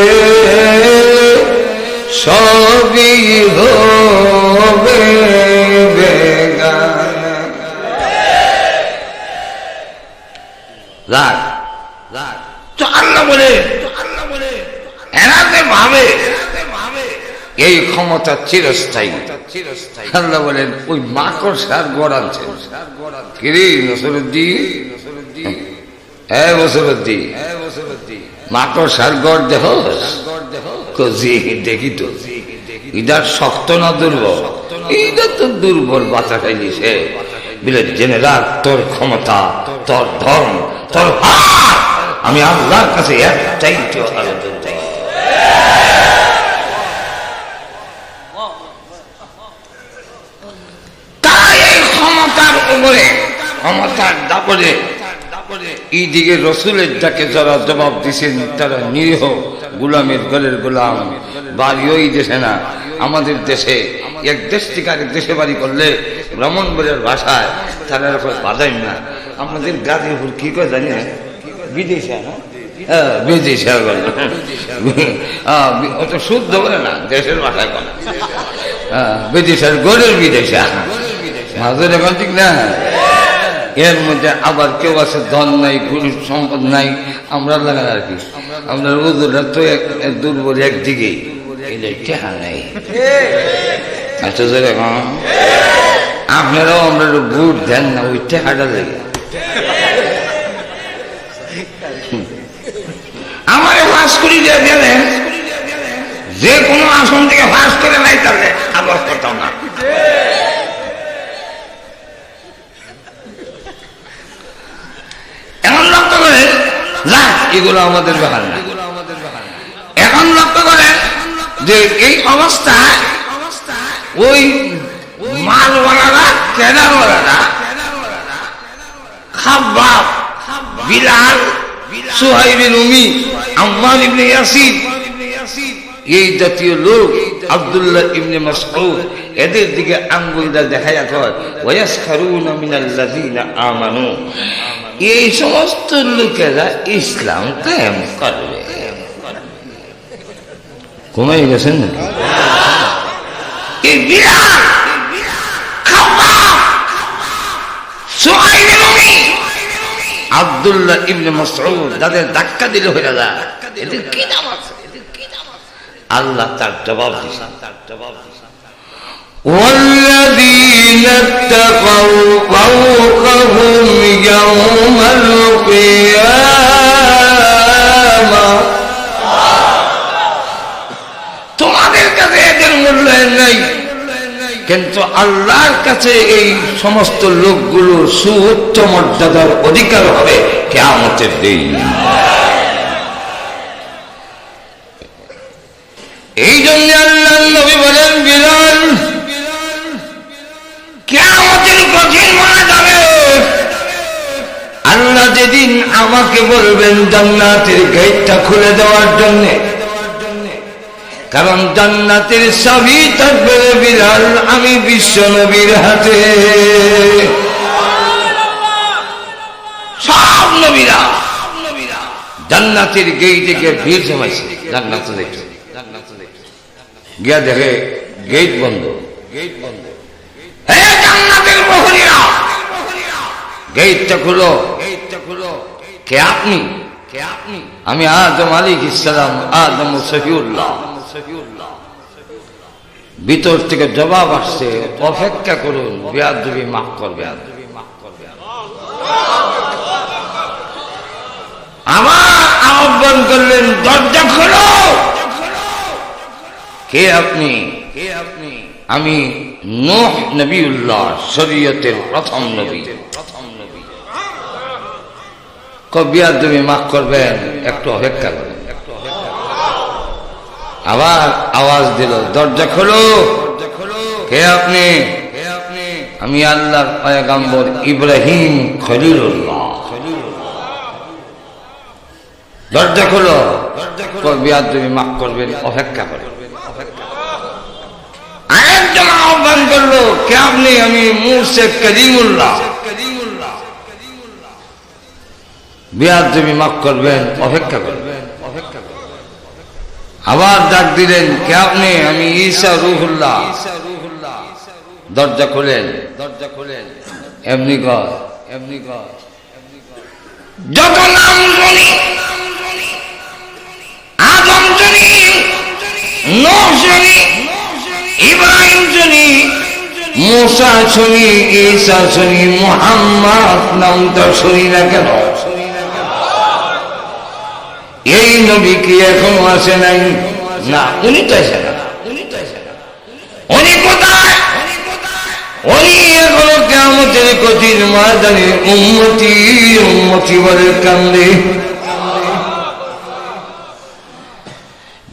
সবই হবে বেগানা। তো আল্লাহ বলে এরা যে ভাবে এই ক্ষমতা চিরস্থায়ী, আল্লাহ বলেন ওই মাকড়সার গড় আনছেন। কিরে নসরুদ্দিন, বসরুদ্দিন মাকড়সার গড় দেহ দেখি তো ইদার শক্ত না দুর্বল, এইটা তো দুর্বল বাচ্চা খাইলিছে বলে জেনে রাখ তোর ক্ষমতা, তোর ধর্ম, তোর হাত আমি আল্লাহর কাছে একটাই আলোচনা চাই। তাই এই ক্ষমতার উপরে, ক্ষমতার দাপটে এইদিকে রসুলের ডাকে যারা জবাব দিচ্ছেন তারা নিরীহ গোলামের ঘরের গোলাম। বাড়ি ওই দেশে না, আমাদের দেশে। এক দেশ থেকে আরেক দেশে বাড়ি করলে ব্রাহ্মণবাড়িয়ার ভাষায় তারা বাজাই না। আমাদের গাজীপুর কি করে জানি না, বিদেশে না, বিদেশে অত শুদ্ধ বলে না, দেশের ভাষায় করে বিদেশের গড়ের বিদেশে মাঝের এখন ঠিক না। এর মধ্যে আবার কেউ আছে ধন নাই, পুরুষ সম্পদ নাই, আমরা লাগান আর কি। আপনার উজুরা তো দুর্বল একদিকে, টেহা নাই। আচ্ছা আপনারাও আমরা ভোট দেন না ওই টেহাটা লেগে। আমার ফাঁস করি দিয়ে গেলেন, যে কোনো আসন থেকে ফাঁস করে নাই তাহলে আবার করতাম না। এখন লক্ষ্য করে এগুলো আমাদের ব্যাপার না। এখন লক্ষ্য করে যে এই অবস্থায় ওই মালওয়ালারা, কেনারওয়ালারা, খাব্বাব, বিলাল, সুহাইব রুমি, আম্মার ইবনে ইয়াসির, এই জাতীয় লোক, আব্দুল্লাহ ইবনে মাসউদ, এদের দিকে আঙ্গুলটা দেখায়া কয় ওয়ায়াসখারুনা মিনাল্লাযিনা আমানু। এই সমস্ত লোকেরা ইসলাম কায়েম করবে। কমে গেছেন নাকি? এই বিলাল, খাব্বাব, সুহাইব রুমি, আব্দুল্লাহ ইবনে মাসউদ যাদের ধাক্কা দিল হয়ে যা, এদের কি নাম আছে? আল্লাহ তার জবাব দিয়েছেন। والذين اتقوا فوقهم يوم القيامة। তোমাদের কাছে এদের মূল্যায়ন নাই, কিন্তু আল্লাহর কাছে এই সমস্ত লোকগুলোর সুউচ্চ মর্যাদার অধিকার হবে কিয়ামতের দিন। এই জন্য আল্লাহ নবী বলেন বিলাল কিয়ামতের কঠিন মানা যাবে। আল্লাহ যেদিন আমাকে বলবেন জান্নাতের গেটটা খুলে দেওয়ার জন্য, কারণ জান্নাতের চাবি থাকবে বিলাল আমি বিশ্ব নবীর হাতে। সব নবীরা জান্নাতের গেইটে গিয়ে ভিড় জমাইছে, জান্নাত দেখছে, গিয়া দেখে গেট বন্ধ, গেট বন্ধ। হে জান্নাতের প্রহরীরা, গেটটা খুলো, গেটটা খুলো। কে আপনি? আমি আদম আলাইহিস সালাম, আদম সফিউল্লাহ। ভিতর থেকে জবাব আসছে, অপেক্ষা করুন, বেয়াদবি মাফ করবেন। আমার আহ্বান করলেন, দরজা খোলো। কে আপনি? আমি নূহ নবিউল্লাহ, শরীয়তের প্রথম নবী। বেয়াদবি মাফ করবেন, একটু অপেক্ষা করেন। আবার আওয়াজ দিল, দরজা খোলো। কে আপনি? আমি আল্লাহর পয়গম্বর ইব্রাহিম খলিলুল্লাহ। দরজা খোলো। বেয়াদবি মাফ করবেন, অপেক্ষা করেন। আরেকজন আহ্বান করলো, কে আপনি? আমি মুসা কলিমুল্লাহ। বেয়াদবি মাফ করবেন, অপেক্ষা করবেন। আবার ডাক দিলেন, কে আপনি? আমি ঈসা রূহুল্লাহ। দরজা খোলেন। এমনি কর। যত নাম শুনি, আদম শুনি, নূহ শুনি, ইব্রাহিম শুনি, মুসা শুনি, ঈসা শুনি, মুহাম্মদ নামটা শুনি না কেন? এই নবী কি এখনো আসে নাই? না, উনি তো আসে না। উনি কোথায়? উনি এখনো কিয়ামতের কঠিন ময়দানে উম্মতি উম্মতি বলে কান্দে।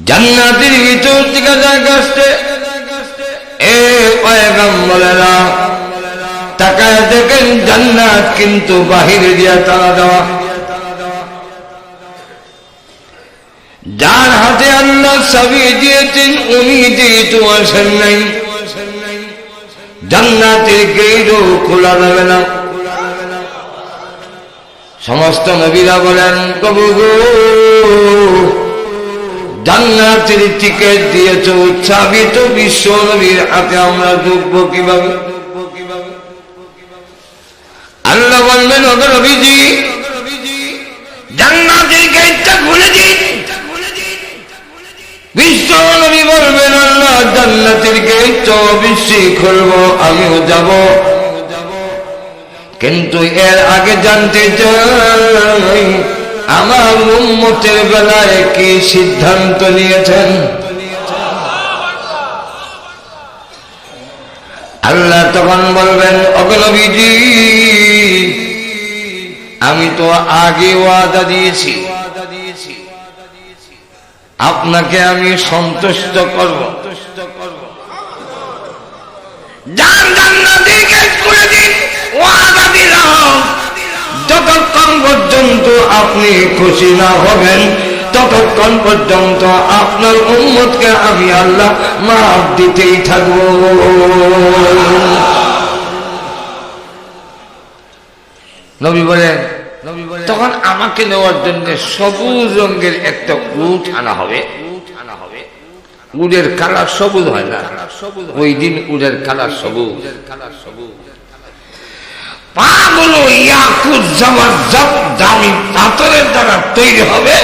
জান্নাতের ভিতর থেকে জায়গা আসছে, এ পয়গম্বরেরা তাকায় দেখেন জান্নাত কিন্তু বাহিরে দিয়া তালা দেওয়া। যার হাতে আল্লাহ চাবি দিয়েছেন উনি যেহেতু আসেন নাই, জান্নাতের গেটও খোলা যাবে না। সমস্ত নবীরা বলেন, প্রভু গো, জান্নাতের টিকিট দিয়েছ, চাবি তো বিশ্ব নবীর হাতে, আমরা ঢুকবো কিভাবে? আল্লাহ বলবেন, ওগো নবীজি, জান্নাতের গেটটা খুলে দিন। বিশ্ব নবী বলবেন, আল্লাহ জান্নাতের গেট তো অবশ্যই খুলবো, আমিও যাব, কিন্তু এর আগে জানতে চাই আমার উম্মতের বেলায় কি সিদ্ধান্ত নিয়েছেন? আল্লাহ তখন বলবেন, ওগো নবীজি, আমি তো আগে ওয়াদা দিয়েছি, আপনাকে আমি সন্তুষ্ট করব। জান্নাতের গেট খুলে দিন, ওয়াদা দিলাম, যতক্ষণ পর্যন্ত আপনি খুশি না হবেন ততক্ষণ পর্যন্ত আপনার উম্মতকে আমি আল্লাহ মাফ দিতেই থাকব। নবী বলেন, তখন আমাকে নেওয়ার জন্য সবুজ রঙের একটা উট আনা হবে। উটের কালার সবুজ হয় না, ওই দিন উটের কালার সবুজ। পাগুলো ইয়াকুত জবরদস্ত দামি পাথরের দ্বারা তৈরি হবে,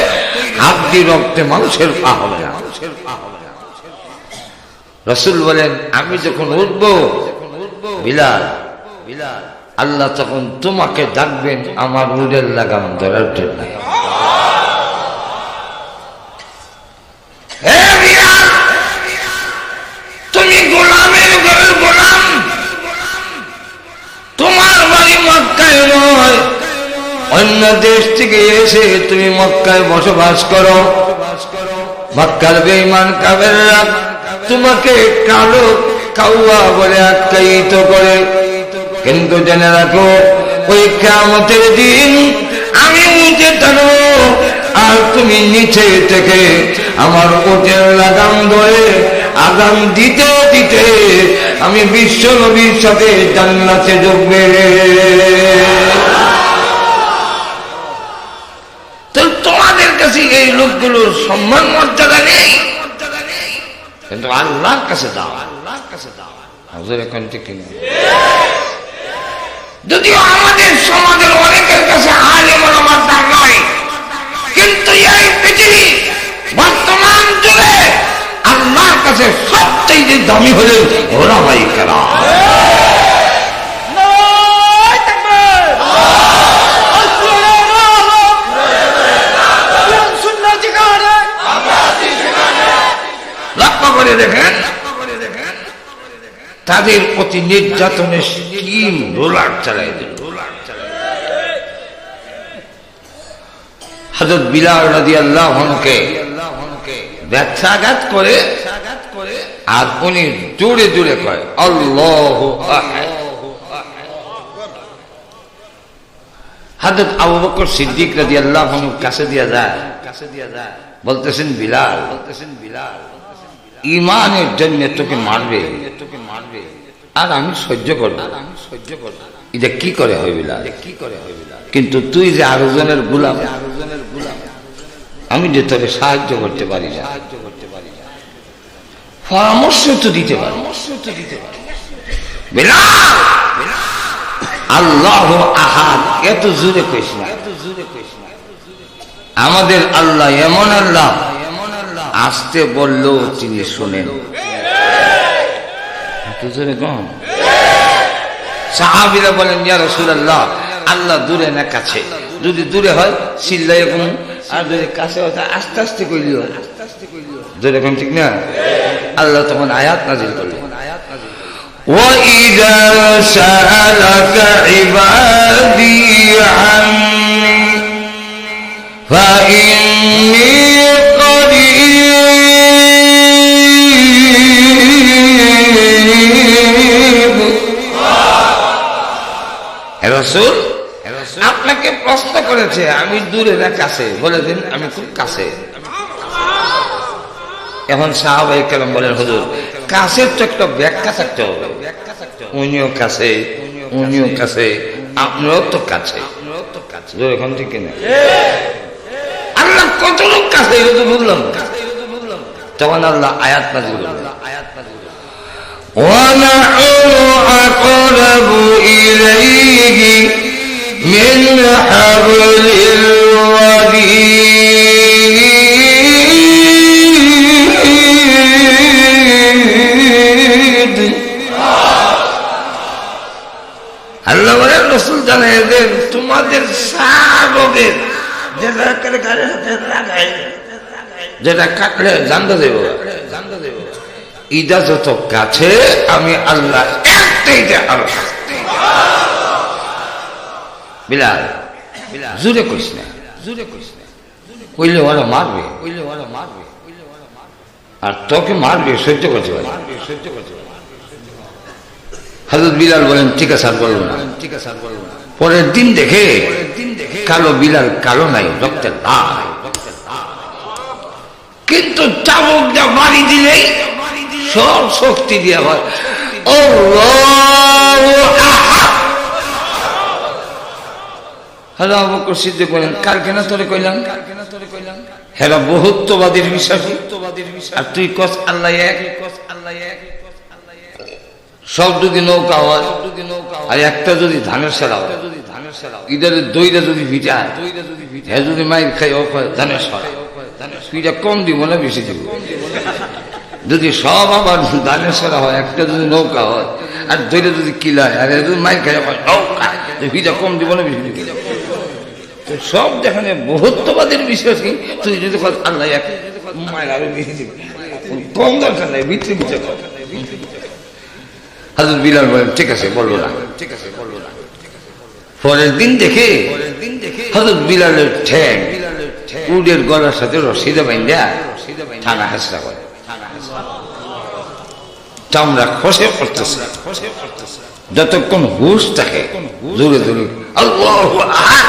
হাড্ডি রক্তে মানুষের পা হবে না। রাসূল বলেন, আমি যখন উঠবো বিলাল, আল্লাহ তখন তোমাকে ডাকবেন আমার উটের লাগাম ধরার জন্য। তুমি গোলামের ঘরের গোলাম, তোমার বাড়ি মক্কায় নয়, অন্য দেশ থেকে এসে তুমি মক্কায় বসবাস করো। মক্কার বেঈমান কাফেররা তোমাকে কালো কাউয়া বলে আখ্যায়িত করে, কিন্তু জেনে রাখো ওই কিয়ামতের দিন আমি উঠে টানো আর তুমি নিচে থেকে আমার উটের লাগাম ধরে আগাম দিতে দিতে আমি বিশ্ব নবীর সাথে জান্নাতে ঢুকবে। তো তোমাদের কাছে এই লোকগুলোর সম্মান মর্যাদা নেই, কিন্তু আল্লাহর কাছে দাও, আল্লাহর কাছে দাও। হুজুর এখন ঠিক কিনা? যদিও আমাদের সমাজের অনেকের কাছে আলেম ওলামার দাম নয়, কিন্তু এই পৃথিবী বর্তমান যুগে আল্লাহর কাছে সবচেয়ে দামি হলেন ওলামায়ে কেরাম। লক্ষ্য করে দেখেন তাদের প্রতি নির্যাতনের স্কিম রোলার চালাই দিল। হযরত বিলাল রাদিয়াল্লাহু আনহুকে ব্যথাঘাত করে আর উনি জোরে জোরে কয় আল্লাহু আহাদ। হযরত আবু বকর সিদ্দিক রাদিয়াল্লাহু আনহু কাছে দিয়া যায়, বলতেছেন বিলাল ঈমানের জন্য তোকে মারবে আর আমি সহ্য করব। এটা কি করে হয় বিলাল? কিন্তু তুই যে আরেকজনের গোলাম, আমি যে তোকে সাহায্য করতে পারি না, পরামর্শ তো দিতে পারি। বিলাল আল্লাহু আহাদ এত জোরে কইস না। আমাদের আল্লাহ এমন আল্লাহ, আসতে বললেও তিনি শোনেন। সাহাবীরা বলেন ইয়া রাসূলুল্লাহ, আল্লাহ দূরে না কাছে? যদি দূরে হয় চিল্লাই কম, আর যদি কাছে হয় আস্তে আস্তে কইলিও। দূরে কম ঠিক না? আল্লাহ তখন আয়াত নাযিল করলেন, وَإِذَا سَأَلَكَ عِبَادِي عَنِّي فَإِنِّي قَرِيبٌ। রাসূল আপনাকে প্রশ্ন করেছে আমি দূরে না কাছে, বলে দিন আমি খুব কাছে। এখন সাহাবায়ে কেরাম বলেন হুজুর কাছের তো একটা ব্যাখ্যা থাকতে হবে। উনিও কাছে, উনিও কাছে, আপনিও তো কাছে। এখন ঠিক কিনা? আল্লাহ কত লোক কাছে এটা তো বুঝলাম। তখন আল্লাহ আয়াত নাযিল করলেন, وَنَحْنُ أَقْرَبُ إِلَيْهِ مِنْ حَبْلِ الْوَرِيدِ। আল্লাহ বলেন রাসূল জানায় দেন তোমাদের সাহাবদের যেটা কাটলে জানতে দেব, ইদা যত কাছে আমি আল্লাহ একটাই যে আল্লাহ। বিলাল জোরে কইস না, কইলে ওরা মারবে, আর তোকে মারবে সহ্য করতে পারবে। হযরত বিলাল বলেন ঠিক আছে আর বলবো না। পরের দিন দেখে কালো বিলাল কালো নাই, রক্তের দাগ। কিন্তু চাবুক যা বাড়ি দিলেই সব শক্তি দিয়া হয় আল্লাহু আহাদ। হযরত আবু বকর সিদ্দিক বলেন কালকে না তোরে কইলাম হেরা বহুত্ববাদীর বিশ্বাসী, আর তুই কস আল্লাহ এক। সব যদি নৌকা হয় আর একটা যদি ধানের সেরা হয়, ইদের দইটা যদি ভিটায়, হ্যাঁ যদি মাইর খাই ধানের সেরা, তুইটা কম দিব না বেশি দিব? যদি সব আবার ধানের সেরা হয়, একটা যদি নৌকা হয় আর দইটা যদি কিলায়, আর যদি মাইর খাই নৌকা, ভিটা কম দিব না বেশি দিব? সব যেখানে বহুত্ববাদের বিশ্বাসী, তুই যদি আল্লাহ এক মায়ের আরো বেশি দিব, কম দরকার নাই, ভিতরে ভিতরে কথা। হযরত বিলাল বলেন ঠিক আছে বলবো না। পরের দিন দেখে হযরত বিলালের ঠ্যাং উটের গলার সাথে রশিদা বাইন্ধা থানা হাসরা করে, চামড়া খসে পড়তেছে। যতক্ষণ হুশ থাকে জোরে জোরে আল্লাহু আহাদ।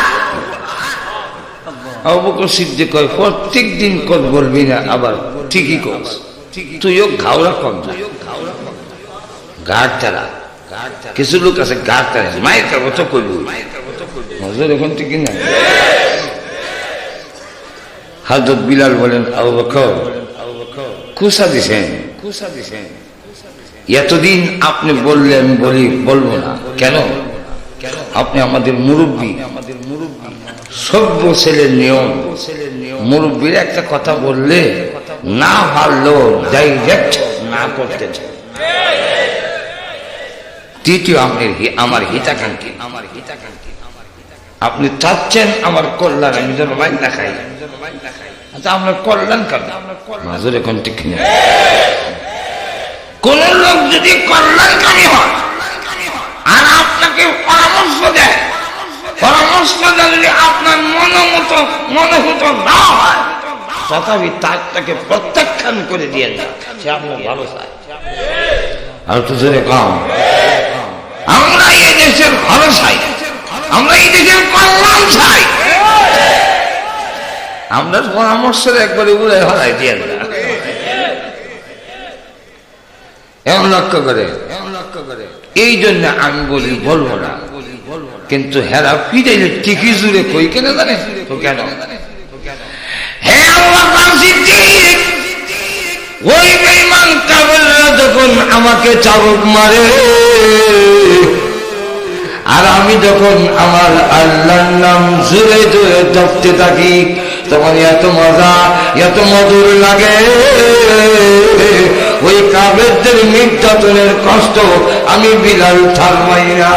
আবু বকর সিদ্দিক কয় প্রত্যেক দিন কর বলবি না, আবার ঠিকই কর, তুইও ঘাওড়া কম না, গাঢ় তারা। কিছু লোক আছে গাঢ় তারা, মায়ের কাগজ করবো নজর এখন ঠিক না। হযরত বিলাল বলেন আবু বকর কুসা দিছেন, এতদিন আপনি বললে আমি বলবো না কেন? আপনি আমাদের মুরব্বী, সভ্য ছেলের নিয়ম মুরব্বীর একটা কথা বললে না পারলো ডাইরেক্ট না করতে চায়। তৃতীয় আমার হিতাকাঙ্ক্ষী, আপনি চাচ্ছেন আমার কল্যাণ, আমি যেন মাইন না খাই। আচ্ছা, আপনার কল্যাণ কেন? মাজুর এখন ঠিক কিনা? কোন লোক যদি কল্যাণকারী হয় আর আপনাকে পরামর্শ দেয়, পরামর্শটা যদি আপনার মনোভূত না হয়, তথাপি তাকে প্রত্যাখ্যান করে দিয়ে দেয়, সে আপনার ভালো চায়। আর তো জোরে কম, আমরা এই দেশের ভালো চাই, আমরা এই দেশের কল্যাণ চাই। আমরা পরামর্শ একবারে উড়ে হলাই দিয়ে দেয়। এমন লক্ষ্য করে, এই জন্য আমি বলবো না, কিন্তু হেরা ফিরাইলে ঠিকই জুড়ে কই কেন জানে তো কেন? হ্যাঁ, ওই বেঈমান কাফেররা যখন আমাকে চাবুক মারে আর আমি যখন আমার আল্লাহর নাম জোরে জোরে জপতে থাকি, তখন এত মজা, এত মধুর লাগে। ওই কাফেরদের নির্যাতনের কষ্ট আমি বিলাল থামাই না।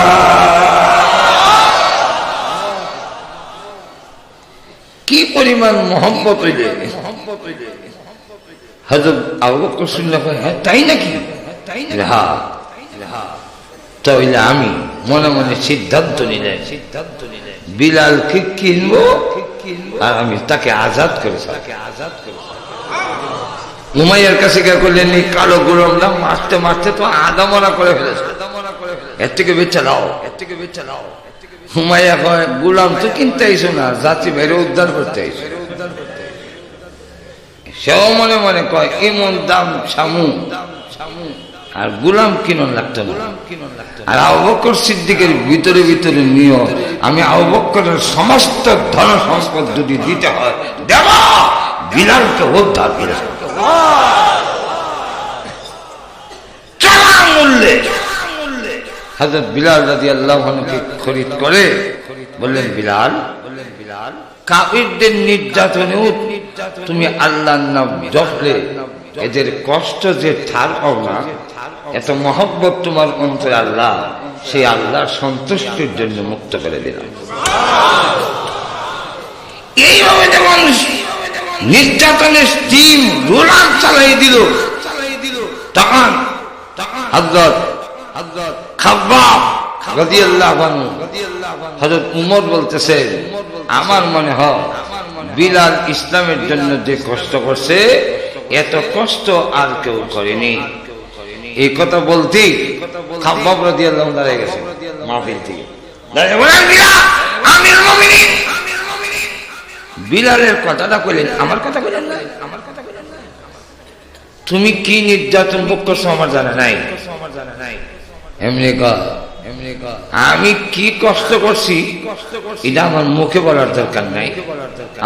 কি পরিমাণ মহব্বত হইলে হযরত আবু বকর শুনলে, হ্যাঁ তাই নাকি? হ্যাঁ, তাহলে আমি মনে মনে সিদ্ধান্ত নিলেন, বিলালকে কিনবো আর আমি তাকে আজাদ করে উমাইয়ার কাছে গিয়ে করলেন, এই কালো গোলামটা মারতে মারতে তো আদা মরা করে ফেলেছে, এর থেকে বেচা দাও। উমাইয়া কয়, গোলাম তো কিনতে আইসো না, জাতি বাইরে উদ্ধার করতে আইসো। সেও মনে মনে কয়, এমন দাম সামু আর গোলাম কিনন লাগতো না। আর আবু বকর সিদ্দিকের ভিতরে ভিতরে নিয়ে আমি আবু বকরের সমস্ত ধন সম্পদ যদি দিতে হয় দেব, বিলালকে উদ্ধার করে চলা মূল্যে হযরত বিলাল রাদিয়াল্লাহু আনহুকে খরিদ করে বললেন, বিলাল কাফিরদের নির্যাতনেও তুমি আল্লাহর নাম জপলে এদের কষ্ট যে ঠার পাও না, এত মহব্বত তোমার অন্তরে আল্লাহ, সেই আল্লাহর সন্তুষ্টির জন্য মুক্ত করে দিলাম। এইভাবে যেমন নির্যাতনের স্টিম রোলার চালাই দিল, তখন হযরত খাব্বাব রাদিয়াল্লাহু আনহু, হযরত উমর বলতেছে, আমার মনে হয় বিলাল ইসলামের জন্য যে কষ্ট করছে এত কষ্ট আর কেউ করেনি। এই কথা বলতেই খাব্বাব রাদিয়াল্লাহু আনহু দাঁড়িয়ে গেছে মাহফিল থেকে, বিলালের কথাটা কইলেন, আমার কথা কইলেন না, তুমি কি নির্যাতন ভোগ করছো আমার জানা নাই। এমনি আমি কি কষ্ট করছি এটা আমার মুখে বলার দরকার নাই,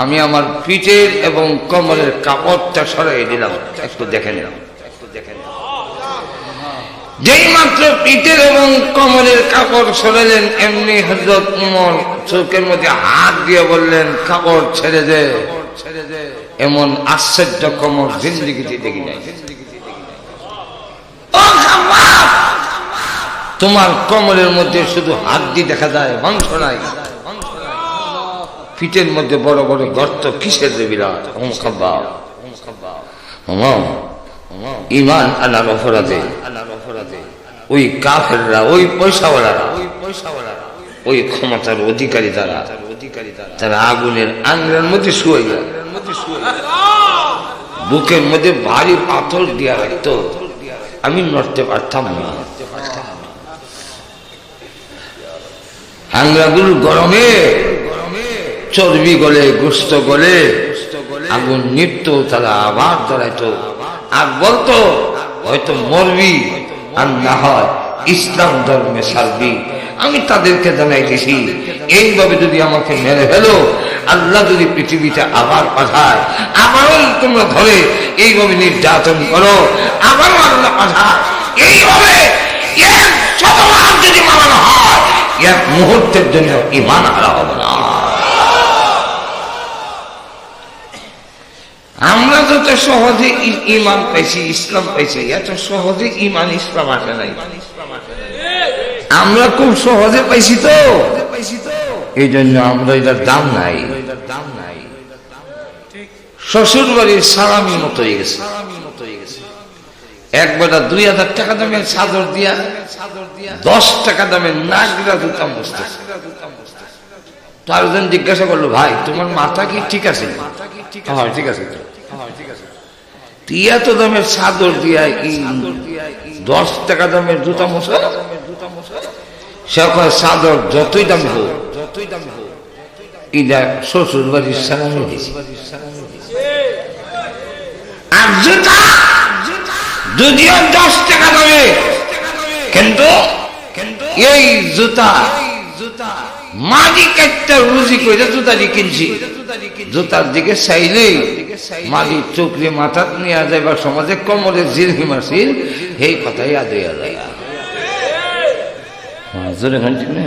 আমি আমার পিঠের এবং কোমরের কাপড়টা সরাই দিলাম, একটু দেখে নিলাম। যেই মাত্র পিঠের এবং কোমরের কাপড় সরালেন, এমনি হযরত উমর চোখের মধ্যে হাত দিয়ে বললেন, কাপড় ছেড়ে দে। এমন আশ্চর্য কোমর জিন্দেগিতে দেখি নাই। তোমার কোমরের মধ্যে শুধু হাত দিয়ে দেখা যায়, মাংস নাই, পিঠের মধ্যে বড় বড় গর্ত কিসের বিরাট। ঈমান আনার অপরাধে ওই কাফেররা, ওই পয়সাওয়ালারা, ওই ক্ষমতার অধিকারী তারা আগুনের আঙ্গের মধ্যে শুয়ে যায়, বুকের মধ্যে ভারী পাথর দিয়া রাখতো, আমি নড়তে পারতাম না। আঙ্গরাগুলো গরমে চর্বি গলে, গোস্ত গলে, আগুন নিপত, তারা আবার দাঁড়াইতো আর বলতো, হয়তো মরবি আর না হয় ইসলাম ধর্মে সারবি। আমি তাদেরকে জানাই দিছি, এইভাবে যদি আমাকে মেরে ফেলো, আল্লাহ যদি পৃথিবীতে আবার পাঠায়, আবারও তোমরা ধরে এইভাবে নির্যাতন করো, আবারও আল্লাহ পাঠায়, এইভাবে শতবার যদি মানানো হয়, এক মুহূর্তের জন্য ঈমান হারা হবে না। আমরা যত সহজে ইমান পাইছি, ইসলাম পাইছি, এত সহজে ইমান ইসলাম আসে নাই। আমরা খুব সহজে পাইছি তো, এই জন্য আমরা এটার দাম নাই। শ্বশুর বাড়ির সালামি মতো হয়ে গেছে। একবেলা 2000 টাকা দামের চাদর দিয়া 10 টাকা দামের নাগরা জুতা মুছতেছে। তো আরেকজন জিজ্ঞাসা করলো, ভাই তোমার মাথা কি ঠিক আছে? হ্যাঁ ঠিক আছে। এত দামের চাদর দিয়া 10 টাকা দামের জুতা মুছা? সে চাদর যতই দাম হোক, এটা শ্বশুর বাড়ির সালামি দিয়েছে। আর জুতা যদিও 10 টাকা দামে, কিন্তু এই জুতা মালিক একটা রুজি করে জুতাটি কিনছি। জুতার দিকে চাইলেই মালিক চোখরে মাথা নিয়ে যাইবার সমাজে কমরে জিরহি মাসির এই কথাই আদায় যায়। জোরে খানছি না?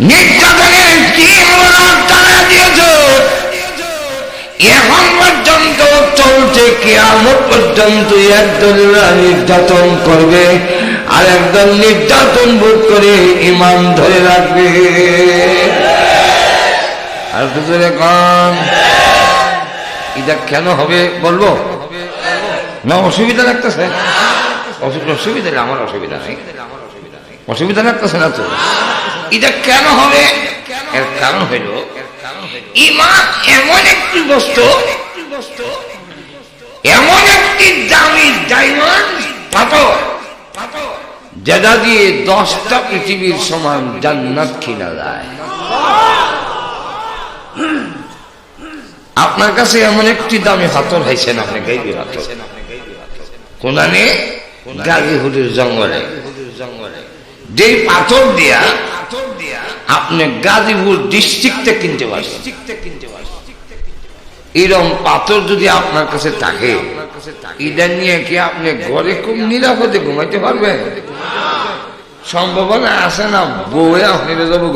নির্যাতনের এখন পর্যন্ত চলছে, কিয়ামত পর্যন্ত একদল নির্যাতন করবে আর একদল নির্যাতন ভোগ করে ঈমান ধরে রাখবে। আর দুজনে কম এটা কেন হবে বলবো না? অসুবিধা লাগতেছে? অসুবিধা নেই, আমার অসুবিধা নেই, অসুবিধা লাগতেছে না তো? এটা কেন হবে? এর কারণ হইল ঈমান এমন একটি বস্তু, এমন একটি দামি ডায়মন্ড পাথর, যেটা দিয়ে 10টা পৃথিবীর সমান জান্নাত কিনা যায়। আপনার কাছে এমন একটি দামি পাথর হয়েছেন, আপনি গাইবি পাথর কোনানে গাজীপুরের জঙ্গলে, যে পাথর দিয়া আপনি গাজীপুর ডিস্ট্রিক্টে কিনতে পারবেন। এরকম পাথর যদি আপনার কাছে থাকে, এটা নিয়ে কি আপনি ঘরে খুব নিরাপদে ঘুমাইতে পারবেন? সম্ভাবনা আছে না? বউয়ে আপনি যাবো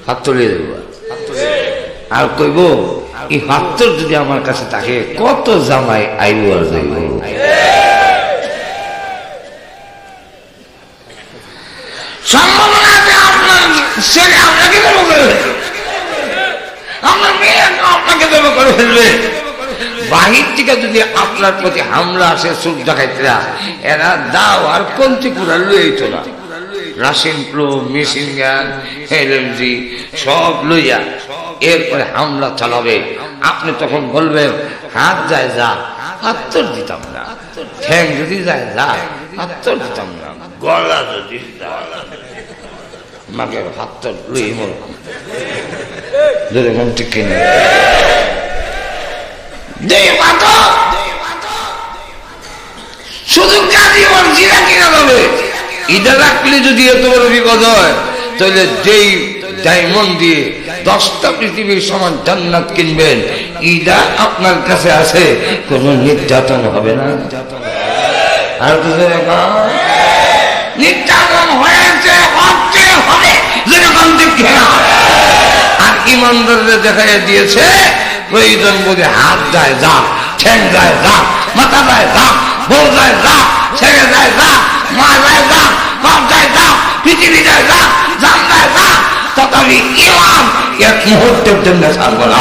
হাত তুলিয়ে দেব আর কইব, এই পাথর যদি আমার কাছে থাকে কত জামাই আইব আর যাইব। সম্ভাবনা আছে আপনার ছেলে আপনাকে দেবো করে ফেলবে, আপনার মেয়ে আপনাকে দেবো করে ফেলবে। বাহির থেকে যদি আপনার প্রতি হামলা আসে চোখ ডাকাইতেরা, এরা দাও আর কঞ্চি কুড়া লইতো না, Russian pro, machine gun, LMG সব লইয়া এরপরে হামলা চালাবে। আপনি তখন বলবেন, হাত যায় যা, হাত্তর দিতাম না, ঠ্যাং যদি যায় যা, হাত্তর দিতাম না, গলা যদি মাকে হাত্তর লই মন মন ঠিক কিনে শুধু কাজী মর্জিরা কিনা যাবে। এটা রাখলে যদি এত বড় বিপদ হয়, তাহলে যেই ডায়মন্ড দিয়ে 10টা পৃথিবীর সমান জান্নাত কিনবেন, এটা আপনার কাছে আছে, কোন নির্যাতন হবে না। আর নির্যাতন হয়েছে, হচ্ছে, হবে, যেরকম দেখে না। আর ইমানদারদের দেখা দিয়েছে, প্রয়োজন বোধে হাত যায় যা, ঠ্যাং যায় যা, মাথা যায় যা, বউ যায় যা, ছেলে যায় যা, মা যায় যা, বাপ যায় যা, পৃথিবী যায় যা, জান যায় যা, তথাপি ইমান এক মুহূর্তের জন্য ছাড়ব না।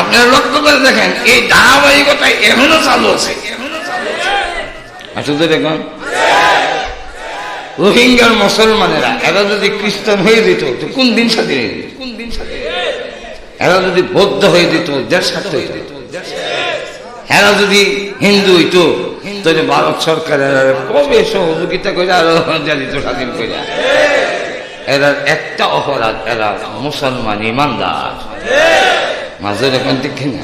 আপনারা লক্ষ্য করে দেখেন, এই ধারাবাহিকতা এখনো চালু আছে। আসলে দেখুন, রোহিঙ্গার মুসলমানেরা এরা যদি খ্রিস্টান হয়ে দিত তো কোন দিন স্বাধীন হয়ে যেত? এরা যদি বৌদ্ধ হয়ে দিত দেশ স্বার্থ হইত। এরা যদি হিন্দু হইতো তাহলে ভারত সরকার কবে সহযোগিতা করে আরো দিত স্বাধীন করে। এরা একটা অপরাধ, এরা মুসলমান ইমানদার মাঝে এখন দেখি না।